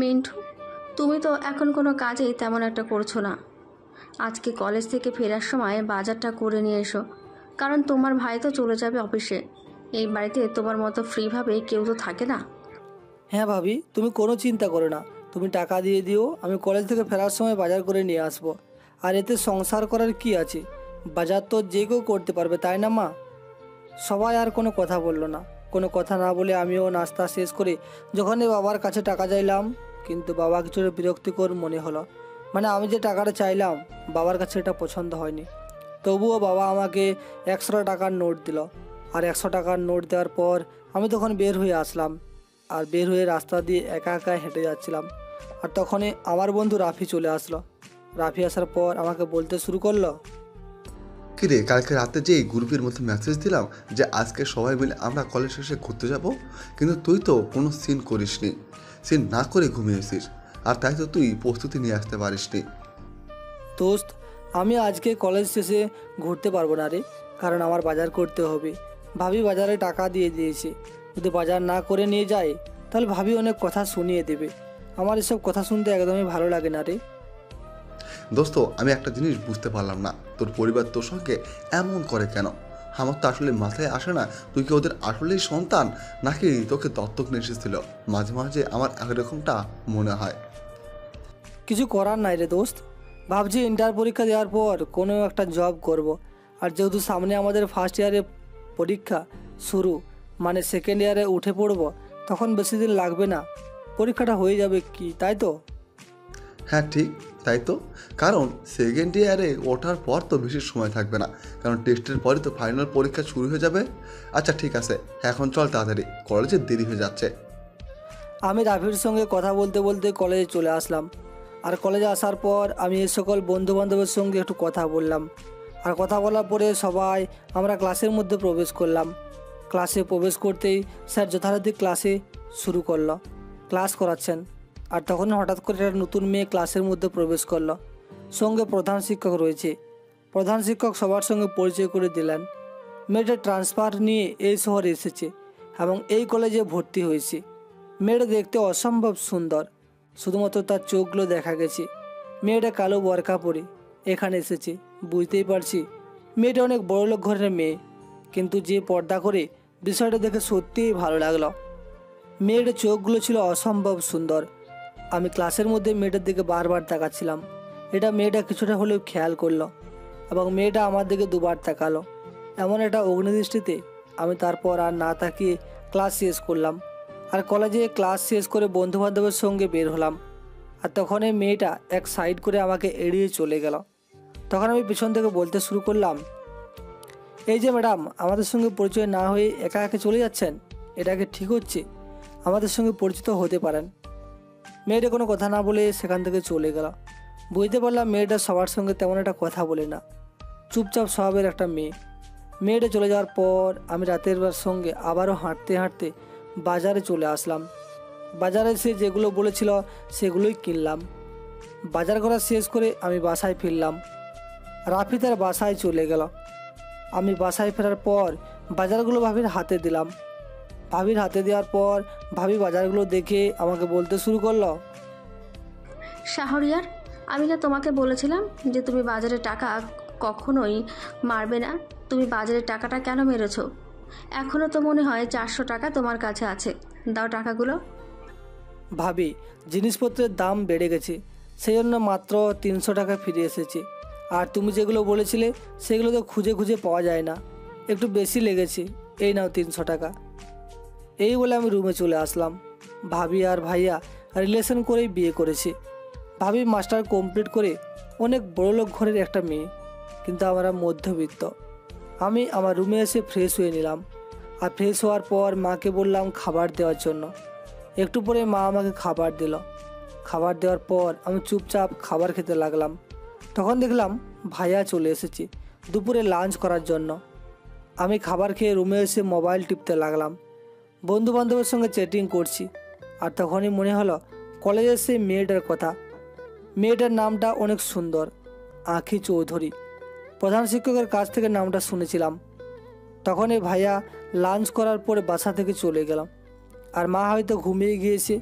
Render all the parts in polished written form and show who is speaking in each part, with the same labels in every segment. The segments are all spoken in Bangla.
Speaker 1: মিন্টু, তুমি তো এখন কোনো কাজেই তেমন একটা করছো না। আজকে কলেজ থেকে ফেরার সময় বাজারটা করে নিয়ে এসো, কারণ তোমার ভাই তো চলে যাবে অফিসে। এই বাড়িতে তোমার মতো ফ্রিভাবে কেউ তো থাকে না।
Speaker 2: হ্যাঁ ভাবি, তুমি কোনো চিন্তা করো না। তুমি টাকা দিয়ে দিও, আমি কলেজ থেকে ফেরার সময় বাজার করে নিয়ে আসবো। আর এতে সংসার করার কি আছে? বাজার তো যে কেউ করতে পারবে, তাই না মা? সবাই আর কোনো কথা বললো না। কোনো কথা না বলে আমিও নাস্তা শেষ করে যখনই বাবার কাছে টাকা চাইলাম, কিন্তু বাবা কিছুটা বিরক্তিকর মনে হলো। মানে আমি যে টাকাটা চাইলাম, বাবার কাছে এটা পছন্দ হয়নি। তবুও বাবা আমাকে 100 টাকার নোট দিল। আর 100 টাকার নোট দেওয়ার পর আমি তখন বের হয়ে আসলাম। আর বের হয়ে রাস্তা দিয়ে একা একা হেঁটে যাচ্ছিলাম। আর তখনই আমার বন্ধু রাফি চলে আসলো। রাফি আসার পর আমাকে বলতে শুরু করলো,
Speaker 3: কিরে, কালকে রাতে যে গ্রুপের মধ্যে মেসেজ দিলাম যে আজকে সবাই মিলে আমরা কলেজ শেষে ঘুরতে যাব, কিন্তু তুই তো কোনো সিন করিসনি। সিন না করে ঘুমিয়েছিস, আর তাই তো তুই প্রস্তুতি নিয়ে আসতে পারিসনি।
Speaker 2: দোস্ত, আমি আজকে কলেজ শেষে ঘুরতে পারবো না রে, কারণ আমার বাজার করতে হবে। ভাবি বাজারে টাকা দিয়ে দিয়েছে। যদি বাজার না করে নিয়ে যায়, তাহলে ভাবি অনেক কথা শুনিয়ে দেবে। আমার এসব কথা শুনতে একদমই ভালো লাগে না রে।
Speaker 3: দোস্ত, আমি একটা জিনিস বুঝতে পারলাম না, তোর পরিবার তোর সঙ্গে এমন করে কেন? আমার তো আসলে মাথায় আসে না, তুই কি ওদের আসলেই সন্তান, নাকি তোকে দত্তক নিয়ে এসেছিল? মাঝে মাঝে আমার এরকমটা মনে হয়।
Speaker 2: কিছু করার নাই রে দোস্ত। ভাবছি ইন্টার পরীক্ষা দেওয়ার পর কোনো একটা জব করব। আর যেহেতু সামনে আমাদের ফার্স্ট ইয়ারে পরীক্ষা শুরু, মানে সেকেন্ড ইয়ারে উঠে পড়ব, তখন বেশি দিন লাগবে না, পরীক্ষাটা হয়ে যাবে, কি তাই তো?
Speaker 3: হ্যাঁ ঠিক, তাই তো। কারণ সেকেন্ড ইয়ারে ওঠার পর তো বেশি সময় থাকবে না, কারণ টেস্টের পরে তো ফাইনাল পরীক্ষা শুরু হয়ে যাবে। আচ্ছা ঠিক আছে, এখন চল তাড়াতাড়ি, কলেজে দেরি হয়ে যাচ্ছে।
Speaker 2: আমি রাফির সঙ্গে কথা বলতে বলতে কলেজে চলে আসলাম। আর কলেজে আসার পর আমি এই সকল বন্ধুবান্ধবের সঙ্গে একটু কথা বললাম। আর কথা বলার পরে সবাই আমরা ক্লাসের মধ্যে প্রবেশ করলাম। ক্লাসে প্রবেশ করতেই স্যার যথারীতি ক্লাসে শুরু করলো, ক্লাস করাচ্ছেন। আর তখন হঠাৎ করে একটা নতুন মেয়ে ক্লাসের মধ্যে প্রবেশ করলো। সঙ্গে প্রধান শিক্ষক রয়েছে। প্রধান শিক্ষক সবার সঙ্গে পরিচয় করে দিলেন। মেয়েটা ট্রান্সফার নিয়ে এই শহরে এসেছে এবং এই কলেজে ভর্তি হয়েছে। মেয়েটা দেখতে অসম্ভব সুন্দর, শুধুমাত্র তার চোখগুলো দেখা গেছে। মেয়েটা কালো বরকা পরে এখানে এসেছে, বুঝতেই পারছি মেয়েটা অনেক বড়লোক ঘরের মেয়ে। কিন্তু যে পর্দা করে, বিষয়টা দেখে সত্যিই ভালো লাগলো। মেয়েটার চোখগুলো ছিল অসম্ভব সুন্দর। আমি ক্লাসের মধ্যে মেয়েটার দিকে বারবার তাকাচ্ছিলাম। এটা মেয়েটা কিছুটা হলেও খেয়াল করলো এবং মেয়েটা আমার দিকে দুবার তাকালো। এমন একটা অগ্নিদৃষ্টিতে আমি তারপর আর না তাকিয়ে ক্লাস শেষ করলাম। আর কলেজে ক্লাস শেষ করে বন্ধুবান্ধবের সঙ্গে বের হলাম। আর তখন এই মেয়েটা এক সাইড করে আমাকে এড়িয়ে চলে গেল। তখন আমি পিছন থেকে বলতে শুরু করলাম, এই যে ম্যাডাম, আমাদের সঙ্গে পরিচয় না হয়ে একা একা চলে যাচ্ছেন, এটাকে ঠিক হচ্ছে? আমাদের সঙ্গে পরিচিত হতে পারেন। মেয়েটা কোনো কথা না বলে সেখান থেকে চলে গেল। বুঝতে পারলাম মেয়েটা সবার সঙ্গে তেমন একটা কথা বলে না, চুপচাপ স্বভাবের একটা মেয়ে। মেয়েটা চলে যাওয়ার পর আমি রাতের বার সঙ্গে আবারও হাঁটতে হাঁটতে বাজারে চলে আসলাম। বাজারে সে যেগুলো বলেছিল সেগুলোই কিনলাম। বাজার করা শেষ করে আমি বাসায় ফিরলাম। রাফি তার বাসায় চলে গেল। আমি বাসায় ফেরার পর বাজারগুলো ভাবির হাতে দিলাম। ভাবির হাতে দেওয়ার পর ভাবি বাজারগুলো দেখে আমাকে বলতে শুরু করলো,
Speaker 1: শাহরিয়ার, আমি না তোমাকে বলেছিলাম যে তুমি বাজারে টাকা কখনোই মারবে না? তুমি বাজারের টাকাটা কেন মেরেছো? এখনও তো মনে হয় 400 টাকা তোমার কাছে আছে। দাও টাকাগুলো।
Speaker 2: ভাবি, জিনিসপত্রের দাম বেড়ে গেছে, সেই জন্য মাত্র 300 টাকা ফিরে এসেছে। আর তুমি যেগুলো বলেছিলে সেগুলো তো খুঁজে খুঁজে পাওয়া যায় না, একটু বেশি লেগেছে, এই নাও 300 টাকা। এই বলে আমি রুমে চলে আসলাম। ভাবি আর ভাইয়া রিলেশন করেই বিয়ে করেছে। ভাবি মাস্টার কমপ্লিট করে অনেক বড়লোক ঘরের একটা মেয়ে, কিন্তু আমরা মধ্যবিত্ত। আমি আমার রুমে এসে ফ্রেশ হয়ে নিলাম। আর ফ্রেশ হওয়ার পর মাকে বললাম খাবার দেওয়ার জন্য। একটু পরে মা আমাকে খাবার দিল। খাবার দেওয়ার পর আমি চুপচাপ খাবার খেতে লাগলাম। তখন দেখলাম ভাইয়া চলে এসেছে দুপুরে লাঞ্চ করার জন্য। আমি খাবার খেয়ে রুমে এসে মোবাইল টিপতে লাগলাম, বন্ধু বান্ধবের সঙ্গে চ্যাটিং করছি। আর তখনই মনে হলো কলেজের সেই মেয়েটার কথা। মেয়েটার নামটা অনেক সুন্দর, আঁখি চৌধুরী। প্রধান শিক্ষকের কাছ থেকে নামটা শুনেছিলাম। তখনই ভাইয়া লাঞ্চ করার পরে বাসা থেকে চলে গেলাম, আর মা হয়তো ঘুমিয়ে গিয়েছে।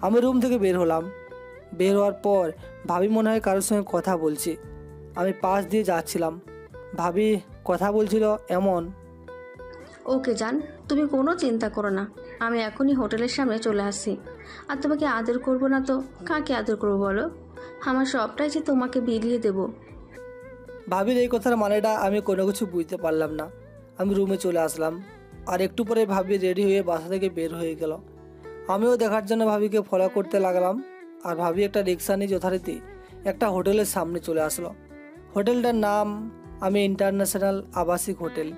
Speaker 2: আমি রুম থেকে বের হলাম। বের হওয়ার পর ভাবি মনে হয় কারোর সঙ্গে কথা বলছে। আমি পাশ দিয়ে যাচ্ছিলাম, ভাবি কথা বলছিল এমন।
Speaker 1: ওকে জান, তুমি কোনো চিন্তা করো না, আমি এখনই হোটেলের সামনে চলে আসছি। আর তোমাকে আদর করবো না তো কাকে আদর করবো বলো? আমার সবটাই যে তোমাকে বিলিয়ে দেবো।
Speaker 2: ভাবির এই কথার মানেটা আমি কোনো কিছু বুঝতে পারলাম না। আমি রুমে চলে আসলাম, আর একটু পরে ভাবি রেডি হয়ে বাসা থেকে বের হয়ে গেল। আমিও দেখার জন্য ভাবিকে ফলো করতে লাগলাম, আর ভাবি একটা রিক্সা নিয়ে যথারীতি একটা হোটেলের সামনে চলে আসলো। হোটেলটার নাম আমি ইন্টারন্যাশনাল আবাসিক হোটেল।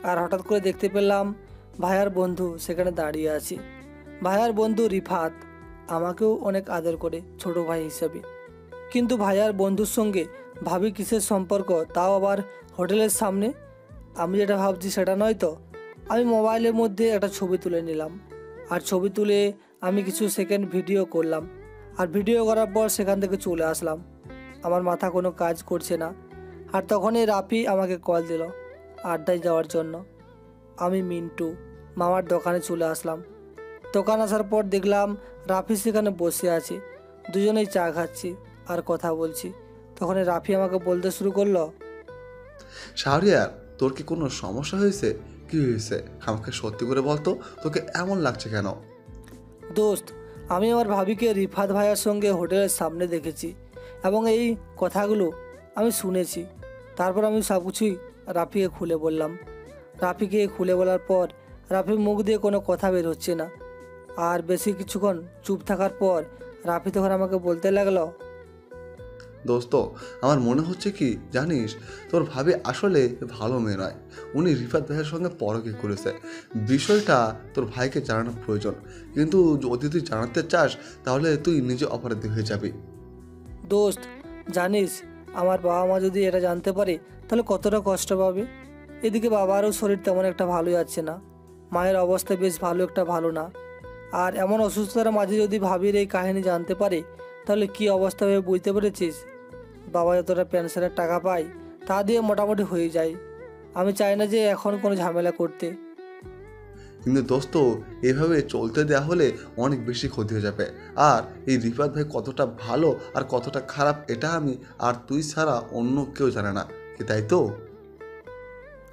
Speaker 2: আর হঠাৎ করে দেখতে পেলাম ভাইয়ার বন্ধু সেখানে দাঁড়িয়ে আছে। ভাইয়ার বন্ধু রিফাত আমাকেও অনেক আদর করে ছোট ভাই হিসেবে, কিন্তু ভাইয়ার বন্ধুর সঙ্গে ভাবি কিসের সম্পর্ক, তাও আবার হোটেলের সামনে? আমি যেটা ভাবছি সেটা নয় তো। আমি মোবাইলের মধ্যে একটা ছবি তুলে নিলাম, আর ছবি তুলে আমি কিছু সেকেন্ড ভিডিও করলাম, আর ভিডিও করার পর সেখান থেকে চলে আসলাম। আমার মাথা কোনো কাজ করছে না। আর তখনই রাফি আমাকে কল দিল আড্ডায় যাওয়ার জন্য। আমি মিন্টু মামার দোকানে চলে আসলাম। দোকান আসার পর দেখলাম রাফি সেখানে বসে আছে, দুজনেই চা খাচ্ছি আর কথা বলছি। তখন রাফি আমাকে বলতে শুরু করলো,
Speaker 3: শাহরিয়ার, তোর কি কোনো সমস্যা হয়েছে? কি হয়েছে আমাকে সত্যি করে বলতো, তোকে এমন লাগছে কেন?
Speaker 2: দোস্ত, আমি আমার ভাবিকে রিফাত ভাইয়ার সঙ্গে হোটেলের সামনে দেখেছি, এবং এই কথাগুলো আমি শুনেছি। তারপর আমি সব কিছুই রাফিকে খুলে বললাম। রাফিকে খুলে বলার পর রাফির মুখ দিয়ে কোনো কথা বের হচ্ছে না। আর বেশি কিছুক্ষণ চুপ থাকার পর রাফি তখন আমাকে বলতে লাগলো,
Speaker 3: দোস্ত, আমার মনে হচ্ছে কি জানিস, তোর ভাবি আসলে ভালো মেয়ে নয়। উনি রিফাত ভাইয়ের সঙ্গে পরকীয়া করেছে। বিষয়টা তোর ভাইকে জানানো প্রয়োজন, কিন্তু যদি তুই জানাতে চাস তাহলে তুই নিজে অপরাধী হয়ে যাবি।
Speaker 2: দোস্ত জানিস, আমার বাবা মা যদি এটা জানতে পারে তাহলে কতটা কষ্ট পাবে। এদিকে বাবারও শরীর তেমন একটা ভালো যাচ্ছে না, মায়ের অবস্থা বেশ ভালো না। আর এমন অসুস্থতার মাঝে যদি ভাবির এই কাহিনী জানতে পারে তাহলে কি অবস্থা হবে বুঝতে পেরেছিস। বাবা যতটা পেনশনের টাকা পায় তা দিয়ে মোটামুটি হয়ে যায়। আমি চাই না যে এখন কোনো ঝামেলা করতে।
Speaker 3: কিন্তু দোস্ত, এভাবে চলতে দেওয়া হলে অনেক বেশি ক্ষতি হয়ে যাবে। আর এই রিফাত ভাই কতটা ভালো আর কতটা খারাপ এটা আমি আর তুই ছাড়া অন্য কেউ জানে না, কি তাই তো?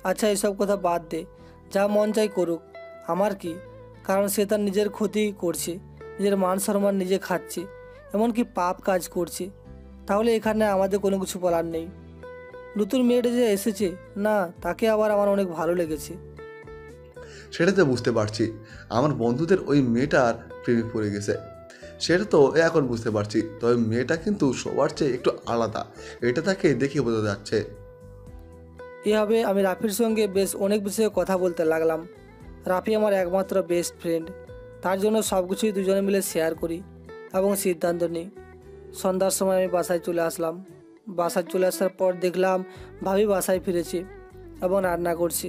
Speaker 2: আচ্ছা, এসব কথা বাদ দে, যা মন চাই করুক, আমার কি? কারণ সে তার নিজের ক্ষতি করছে, নিজের মান সম্মান নিজে খাচ্ছে, এমনকি পাপ কাজ করছে। তাহলে এখানে আমাদের কোনো কিছু বলার নেই। নতুন মেয়েটা যে এসেছে না, তাকে আবার আমার অনেক ভালো লেগেছে।
Speaker 3: সেটা তো বুঝতে পারছি, আমার বন্ধুদের ওই মেয়েটার প্রেমে পড়ে গেছে, সেটা তো এখন বুঝতে পারছি। তবে মেয়েটা কিন্তু সবার চেয়ে একটু আলাদা, এটা তাকে দেখে বোঝা যাচ্ছে।
Speaker 2: এভাবে আমি রাফির সঙ্গে বেশ অনেক বিষয়ে কথা বলতে লাগলাম। রাফি আমার একমাত্র বেস্ট ফ্রেন্ড, তার জন্য সব কিছুই দুজনে মিলে শেয়ার করি এবং সিদ্ধান্ত নিই। সন্ধ্যার সময় আমি বাসায় চলে আসলাম। বাসায় চলে আসার পর দেখলাম ভাবি বাসায় ফিরেছি এবং রান্না করছি।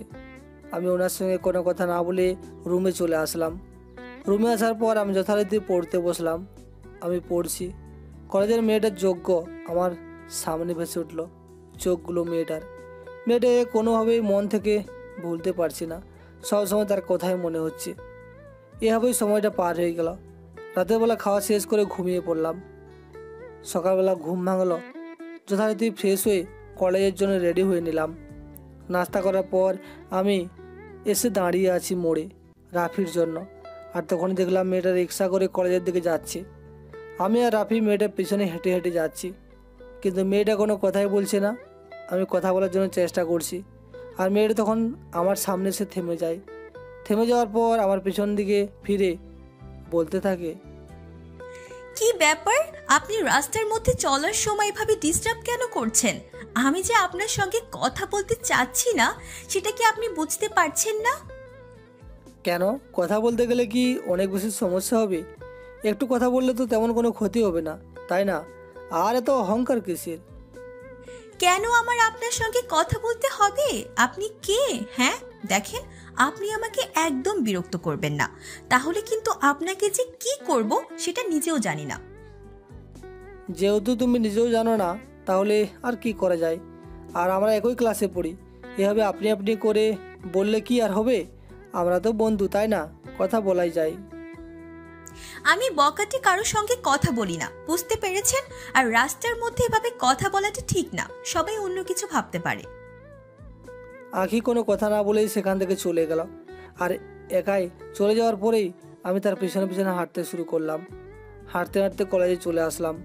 Speaker 2: আমি ওনার সঙ্গে কোনো কথা না বলে রুমে চলে আসলাম। রুমে আসার পর আমি যথারীতি পড়তে বসলাম। আমি পড়ছি। কলেজের মেয়েটার যোগ্য আমার সামনে ভেসে উঠল, চোখগুলো মেয়েটাকে কোনোভাবেই মন থেকে ভুলতে পারছি না। সবসময় তার কথাই মনে হচ্ছে। এভাবেই সময়টা পার হয়ে গেল। রাতের বেলা খাওয়া শেষ করে ঘুমিয়ে পড়লাম। সকালবেলা ঘুম ভাঙলো। যথারীতি ফ্রেশ হয়ে কলেজের জন্য রেডি হয়ে নিলাম। নাস্তা করার পর আমি এসে দাঁড়িয়ে আছি মোড়ে রাফির জন্য। আর তখনই দেখলাম মেয়েটা রিক্সা করে কলেজের দিকে যাচ্ছে। আমি আর রাফি মেয়েটার পিছনে হেঁটে হেঁটে যাচ্ছি, কিন্তু মেয়েটা কোনো কথাই বলছে না। আমি কথা বলার জন্য চেষ্টা করছি, আর মেয়েটা তখন আমার সামনে এসে থেমে যায়। থেমে যাওয়ার পর আমার পিছন দিকে ফিরে বলতে থাকে,
Speaker 4: কি ব্যাপার, আপনি রাস্তার মধ্যে চলার সময় এভাবে ডিস্টার্ব কেন করছেন? আমি যে আপনার সঙ্গে কথা বলতে চাচ্ছি না সেটা কি আপনি বুঝতে পারছেন না?
Speaker 2: কেন? কথা বলতে গেলে কি অনেক বেশি সমস্যা হবে? একটু কথা বললে তো তেমন কোনো ক্ষতি হবে না, তাই না? আর এত অহংকার কিসের?
Speaker 4: কেন আমার আপনার সঙ্গে কথা বলতে হবে? আপনি কে? হ্যাঁ, দেখেন, আপনি আমাকে একদম বিরক্ত করবেন না, তাহলে কিন্তু আপনাকে যে কি করব সেটা নিজেও জানি না।
Speaker 2: যেহেতু তুমি নিজেও জানো না, তাহলে আর কি করা যায়? আর আমরা একই ক্লাসে পড়ি, এভাবে আপনি আপনি করে বললে কি আর হবে? আমরা তো বন্ধু, তাই না? কথা বলাই যায়।
Speaker 4: আমি বকাটে কারোর সঙ্গে কথা বলি না, বুঝতে পেরেছেন? আর রাস্তার মধ্যে এভাবে কথা বলাটা ঠিক না, সবাই অন্য কিছু ভাবতে পারে।
Speaker 2: আঁখি কোনো কথা না বলেই সেখান থেকে চলে গেল। আর একাই চলে যাওয়ার পরেই আমি তার পিছনে পিছনে হাঁটতে শুরু করলাম। হাঁটতে হাঁটতে কলেজে চলে আসলাম।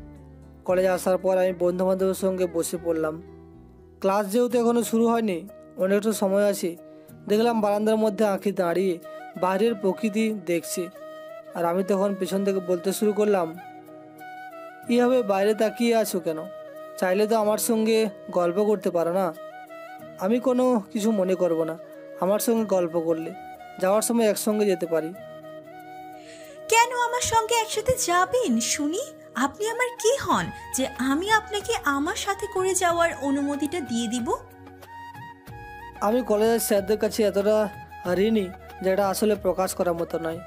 Speaker 2: কলেজে আসার পর আমি বন্ধু বান্ধবের সঙ্গে বসে পড়লাম। ক্লাস যেহেতু এখনও শুরু হয়নি, অনেকটা সময় আছে, দেখলাম বারান্দার মধ্যে আঁখি দাঁড়িয়ে বাইরের প্রকৃতি দেখছে। আর আমি তখন পেছন থেকে বলতে শুরু করলাম, কীভাবে বাইরে তাকিয়ে আছো কেন? চাইলে তো আমার সঙ্গে গল্প করতে পারো না। আমি কোনো কিছু মনে করব না আমার সঙ্গে গল্প করলে, যাওয়ার সময় একসঙ্গে যেতে পারি।
Speaker 4: কেন আমার সঙ্গে একসাথে যাবেন শুনি? আপনি আমার কি হন যে আমি আপনাকে আমার সাথে করে যাওয়ার অনুমতিটা দিয়ে দিব?
Speaker 2: আমি কলেজের স্যারদের কাছে এতটা ঋণী যেটা আসলে প্রকাশ করার মতো নয়,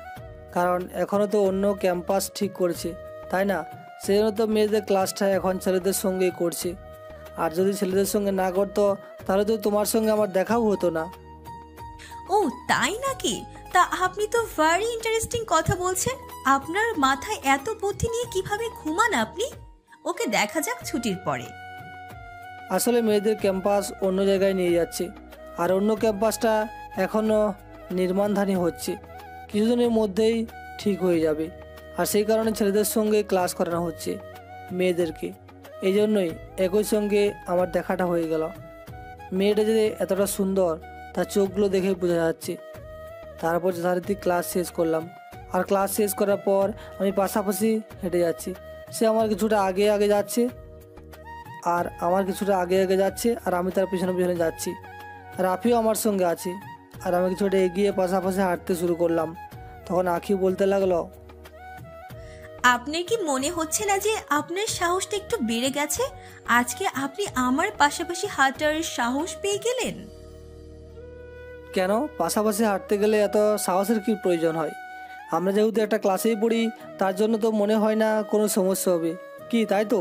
Speaker 2: কারণ এখনও তো অন্য ক্যাম্পাস ঠিক করছে, তাই না? সেই জন্য তো মেয়েদের ক্লাসটা এখন ছেলেদের সঙ্গেই করছে। আর যদি ছেলেদের সঙ্গে না করতো তাহলে তো তোমার সঙ্গে আমার দেখাও হতো না।
Speaker 4: ও তাই নাকি? তা আপনি তো ভেরি ইন্টারেস্টিং কথা বলছেন। আপনার মাথায় এত বুদ্ধি নিয়ে কিভাবে ঘুমান আপনি? ওকে দেখা যাক ছুটির পরে।
Speaker 2: আসলে মেয়েদের ক্যাম্পাস অন্য জায়গায় নিয়ে যাচ্ছে, আর অন্য ক্যাম্পাসটা এখনও নির্মাণধানী হচ্ছে, কিছুদিনের মধ্যেই ঠিক হয়ে যাবে। আর সেই কারণে ছেলেদের সঙ্গে ক্লাস করানো হচ্ছে মেয়েদেরকে। এই জন্যই একই সঙ্গে আমার দেখাটা হয়ে গেল। মেয়েটা যে এতটা সুন্দর তার চোখগুলো দেখে বোঝা যাচ্ছে। তারপর যথারীতি ক্লাস শেষ করলাম। আর ক্লাস শেষ করার পর আমি পাশাপাশি হেঁটে যাচ্ছি। সে আমার কিছুটা আগে আগে যাচ্ছে, আর আমার কিছুটা আগে আগে যাচ্ছে, আর আমি তার পিছনে পিছনে যাচ্ছি। রাফিও আমার সঙ্গে আছে, আর আমি কিছুটা এগিয়ে পাশাপাশি হাঁটতে শুরু করলাম। তখন আঁখি বলতে লাগলো,
Speaker 4: আপনার কি মনে হচ্ছে না যে আপনার সাহসটা একটু বেড়ে গেছে? আজকে আপনি আমার পাশাপাশি হাঁটার সাহস পেয়ে গেলেন।
Speaker 2: কেন পাশাপাশি হাঁটতে গেলে এত সাহসের কি প্রয়োজন হয়? আমরা যেহেতু একটা ক্লাসেই পড়ি, তার জন্য তো মনে হয় না কোনো সমস্যা হবে, কি তাই তো?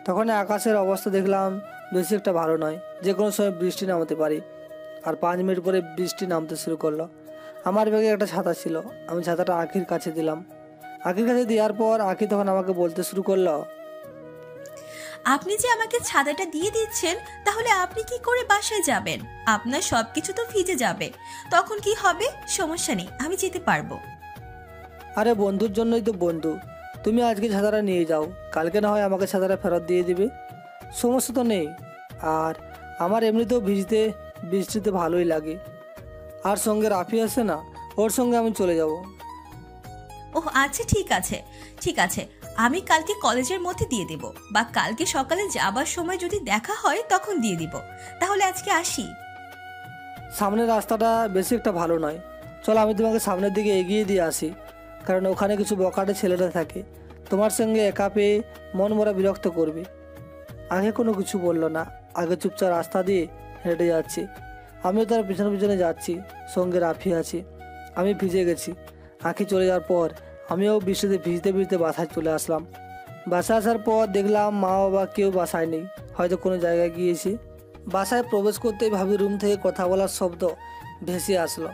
Speaker 2: তখন আকাশের অবস্থা দেখলাম বেশি একটা ভালো নয়, যে কোনো সময় বৃষ্টি নামতে পারে। আর 5 মিনিট পরে বৃষ্টি নামতে শুরু করলো। আমার ব্যাগে একটা ছাতা ছিল, আমি ছাতাটা আঁখির কাছে দিলাম। আঁখির কাছে দেওয়ার পর আঁখি তখন আমাকে বলতে শুরু করলো,
Speaker 4: আপনি যে আমাকে ছাতাটা দিয়ে দিচ্ছেন, তাহলে আপনি কি করে বাসায় যাবেন? আপনার সবকিছু তো ভিজে যাবে, তখন কি হবে? সমস্যা নেই, আমি যেতে পারবো।
Speaker 2: আরে বন্ধুর জন্যই তো বন্ধু, তুমি আজকে ছাতাটা নিয়ে যাও, কালকে না হয় আমাকে ছাতাটা ফেরত দিয়ে দিবে, সমস্যা তো নেই। আর আমার এমনিতেও ভিজতে বৃষ্টিতে ভালোই লাগে। আর সঙ্গে রাফি আছে না, ওর সঙ্গে আমি চলে যাব।
Speaker 4: ওহ আচ্ছা, ঠিক আছে ঠিক আছে, আমি কালকে কলেজের মধ্যে দিয়ে দেব, বা কালকে সকালে যাবার সময় যদি দেখা হয় তখন দিয়ে দিব। তাহলে আজকে আসি।
Speaker 2: সামনের রাস্তাটা বেশি একটা ভালো নয়, চলো আমি তোমাকে সামনের দিকে এগিয়ে দিয়ে আসি, কারণ ওখানে কিছু বকাটে ছেলেরা থাকে, তোমার সঙ্গে একা পেয়ে মন মরা বিরক্ত করবে। আগে কোনো কিছু বললো না, আগে চুপচাপ রাস্তা দিয়ে হেঁটে যাচ্ছি। আমিও তার পিছনে পিছনে যাচ্ছি, সঙ্গে রাফি আছে। আমি ভিজে গেছি। আঁখি চলে যাওয়ার পর আমিও বৃষ্টিতে ভিজতে ভিজতে বাসায় চলে আসলাম। বাসায় আসার পর দেখলাম মা বাবা কেউ বাসায় নেই, হয়তো কোনো জায়গায় গিয়েছে। বাসায় প্রবেশ করতেই ভাবি রুম থেকে কথা বলার শব্দ ভেসে আসলো।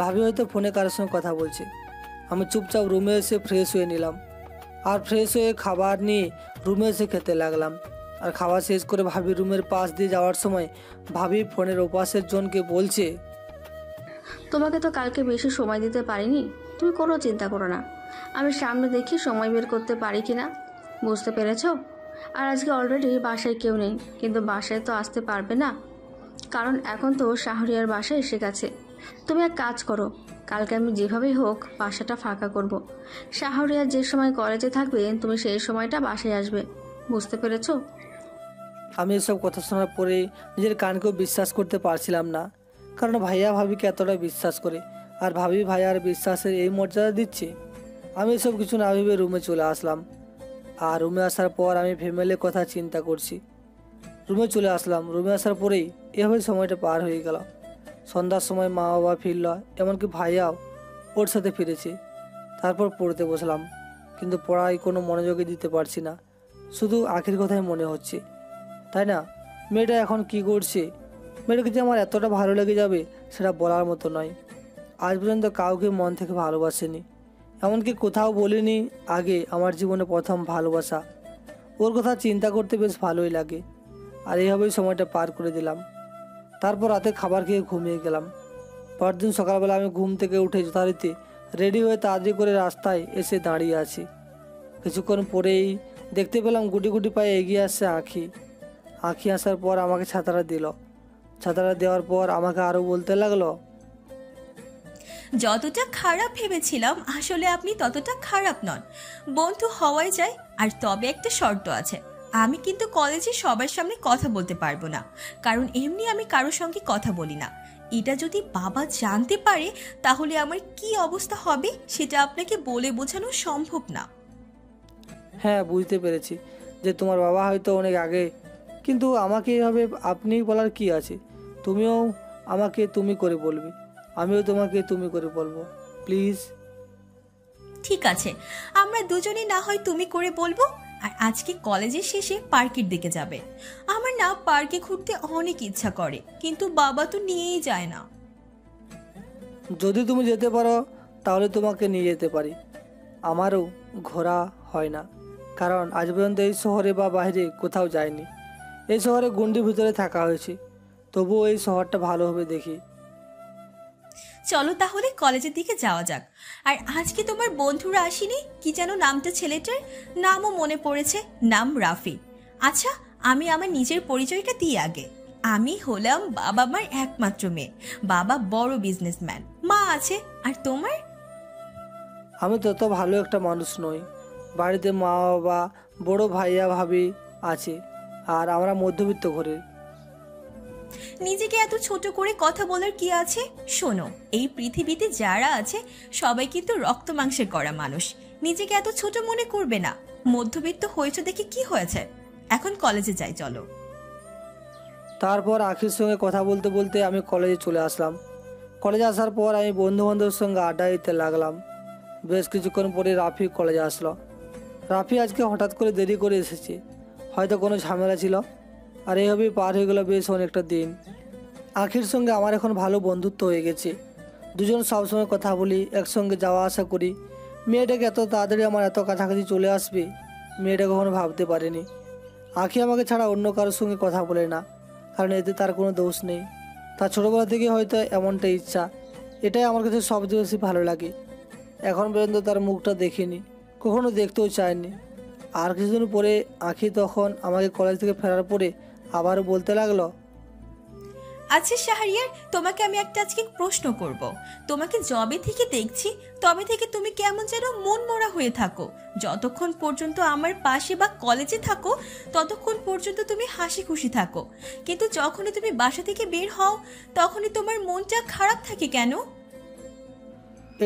Speaker 2: ভাবি হয়তো ফোনে কারোর সঙ্গে কথা বলছে। আমি চুপচাপ রুমে এসে ফ্রেশ হয়ে নিলাম, আর ফ্রেশ হয়ে খাবার নিয়ে রুমে এসে খেতে লাগলাম। আর খাওয়া শেষ করে ভাবি রুমের পাশ দিয়ে যাওয়ার সময় ভাবি ফোনের ওপাশের জনকে বলছে,
Speaker 1: তোমাকে তো কালকে বেশি সময় দিতে পারিনি, তুমি কোনো চিন্তা করো না, আমি সামনে দেখি সময় বের করতে পারি কি না। বুঝতে পেরেছ? আর আজকে অলরেডি বাসায় কেউ নেই, কিন্তু বাসায় তো আসতে পারবে না, কারণ এখন তো শাহরিয়ার বাসায় এসে গেছে। তুমি এক কাজ করো, কালকে আমি যেভাবেই হোক বাসাটা ফাঁকা করব। শাহরিয়ার যে সময় কলেজে থাকবে তুমি সেই সময়টা বাসায় আসবে। বুঝতে পেরেছো?
Speaker 2: আমি এসব কথা শোনার পরে নিজের কানকেও বিশ্বাস করতে পারছিলাম না, কারণ ভাইয়া ভাবিকে এতটা বিশ্বাস করে, আর ভাবি ভাইয়ার বিশ্বাসের এই মর্যাদা দিচ্ছে। আমি এসব কিছু না ভেবে রুমে চলে আসলাম। আর রুমে আসার পর আমি ফ্যামিলির কথা চিন্তা করছি। রুমে চলে আসলাম, রুমে আসার পরেই এভাবে সময়টা পার হয়ে গেল। সন্ধ্যার সময় মা বাবা ফিরল, এমনকি ভাইয়াও ওর সাথে ফিরেছে। তারপর পড়তে বসলাম, কিন্তু পড়ায় কোনো মনোযোগই দিতে পারছি না, শুধু আঁখির কথাই মনে হচ্ছে। তাই না? মেয়েটা এখন কি করছে, মেয়েটাকে যে আমার এতটা ভালো লেগে যাবে সেটা বলার মতো নয়। আজ পর্যন্ত কাউকে মন থেকে ভালোবাসেনি, এমনকি কোথাও বলিনি। আগে আমার জীবনে প্রথম ভালোবাসা। ওর কথা চিন্তা করতে বেশ ভালোই লাগে। আর এইভাবেই সময়টা পার করে দিলাম। তারপর রাতে খাবার খেয়ে ঘুমিয়ে গেলাম। পরদিন সকালবেলা আমি ঘুম থেকে উঠে যথারীতি রেডি হয়ে তাড়াতাড়ি করে রাস্তায় এসে দাঁড়িয়ে আছি। কিছুক্ষণ পরেই দেখতে পেলাম গুটি গুটি পায়ে এগিয়ে আসছে আঁখি। আঁখি আসার পর আমাকে ছাতাটা দিল। ছাতাটা দেওয়ার পর আমাকে আরও বলতে লাগলো,
Speaker 4: যতটা খারাপ ভেবেছিলাম আসলে আপনি ততটা খারাপ নন। বন্ধু হওয়াই যায়। আর তবে একটা শর্ত আছে, আমি কিন্তু কলেজে সবার সামনে কথা বলতে পারবো না, কারণ এমনি আমি কারোর সঙ্গে কথা বলি না। এটা যদি বাবা জানতে পারে তাহলে আমার কি অবস্থা হবে সেটা আপনাকে বলে বোঝানো সম্ভব না।
Speaker 2: হ্যাঁ বুঝতে পেরেছি যে তোমার বাবা হয়তো অনেক আগে, কিন্তু আমাকে এভাবে আপনি বলার কি আছে? তুমিও আমাকে তুমি করে বলবে, আমিও তোমাকে তুমি করে বলবো, প্লিজ।
Speaker 4: ঠিক আছে, আমরা দুজনে না হয় তুমি করে বলবো। আর আজকে কলেজের শেষে পার্কের দিকে যাবে। আমার না পার্কে ঘুরতে অনেক ইচ্ছা করে, কিন্তু বাবা তো নিয়েই যায় না।
Speaker 2: যদি তুমি যেতে পারো তাহলে তোমাকে নিয়ে যেতে পারি। আমারও ঘোরা হয় না, কারণ আজ পর্যন্ত এই শহরে বা বাইরে কোথাও যাইনি। এই শহরে গণ্ডির ভিতরে থাকা হয়েছে, তবুও এই শহরটা ভালোভাবে দেখি।
Speaker 4: চলো তাহলে কলেজের দিকে যাওয়া যাক। আর আজকে তোমার বন্ধুরা আসেনি, কি যেন নামটা ছেলেটার, নামও মনে পড়েছে, নাম রাফি। আচ্ছা, আমি আমার নিজের পরিচয়টা দিই আগে। আমি হলাম বাবা মার একমাত্র মেয়ে। বাবা বড় বিজনেসম্যান, মা আছে। আর তোমার?
Speaker 2: আমি তত ভালো একটা মানুষ নই। বাড়িতে মা বাবা, বড় ভাইয়া ভাবি আছে, আর আমরা মধ্যবিত্ত ঘরের।
Speaker 4: নিজেকে এত ছোট করে কথা বলার কি আছে? শোনো, এই পৃথিবীতে যারা আছে সবাই কিন্তু রক্ত মাংসের করা মানুষ। নিজেকে এত ছোট মনে করবে না। মধ্যবিত্ত হয়েছে দেখে কি হয়েছে? এখন কলেজে যাই, চলো।
Speaker 2: তারপর আখির সঙ্গে কথা বলতে বলতে আমি কলেজে চলে আসলাম। কলেজে আসার পর আমি বন্ধু বান্ধবের সঙ্গে আড্ডা দিতে লাগলাম। বেশ কিছুক্ষণ পরে রাফি কলেজে আসলো। রাফি আজকে হঠাৎ করে দেরি করে এসেছে, হয়তো কোনো ঝামেলা ছিল। আর এইভাবেই পার হয়ে গেল বেশ অনেকটা দিন। আখির সঙ্গে আমার এখন ভালো বন্ধুত্ব হয়ে গেছে। দুজন সবসময় কথা বলি, একসঙ্গে যাওয়া আসা করি। মেয়েটাকে এত তাড়াতাড়ি আমার এত কাছাকাছি চলে আসবে মেয়েটা কখনো ভাবতে পারেনি। আখি আমাকে ছাড়া অন্য কারোর সঙ্গে কথা বলে না, কারণ এতে তার কোনো দোষ নেই। তার ছোটোবেলা থেকে হয়তো এমনটা ইচ্ছা। এটাই আমার কাছে সবচেয়ে বেশি ভালো লাগে। এখন পর্যন্ত তার মুখটা দেখিনি, কখনো দেখতেও চায়নি। আর কিছুদিন পরে আখি তখন আমাকে কলেজ থেকে ফেরার পরে আবারও বলতে লাগলো,
Speaker 4: আচ্ছা শাহরিয়ার, তোমাকে আমি একটা আজকে প্রশ্ন করব। তোমাকে যবে থেকে দেখছি তবে থেকে তুমি কেমন যেন মন মরা হয়ে থাকো। যতক্ষণ পর্যন্ত আমার পাশে বা কলেজে থাকো ততক্ষণ পর্যন্ত তুমি হাসি খুশি থাকো, কিন্তু যখনই তুমি বাসা থেকে বের হও তখনই তোমার মনটা খারাপ থাকে কেন?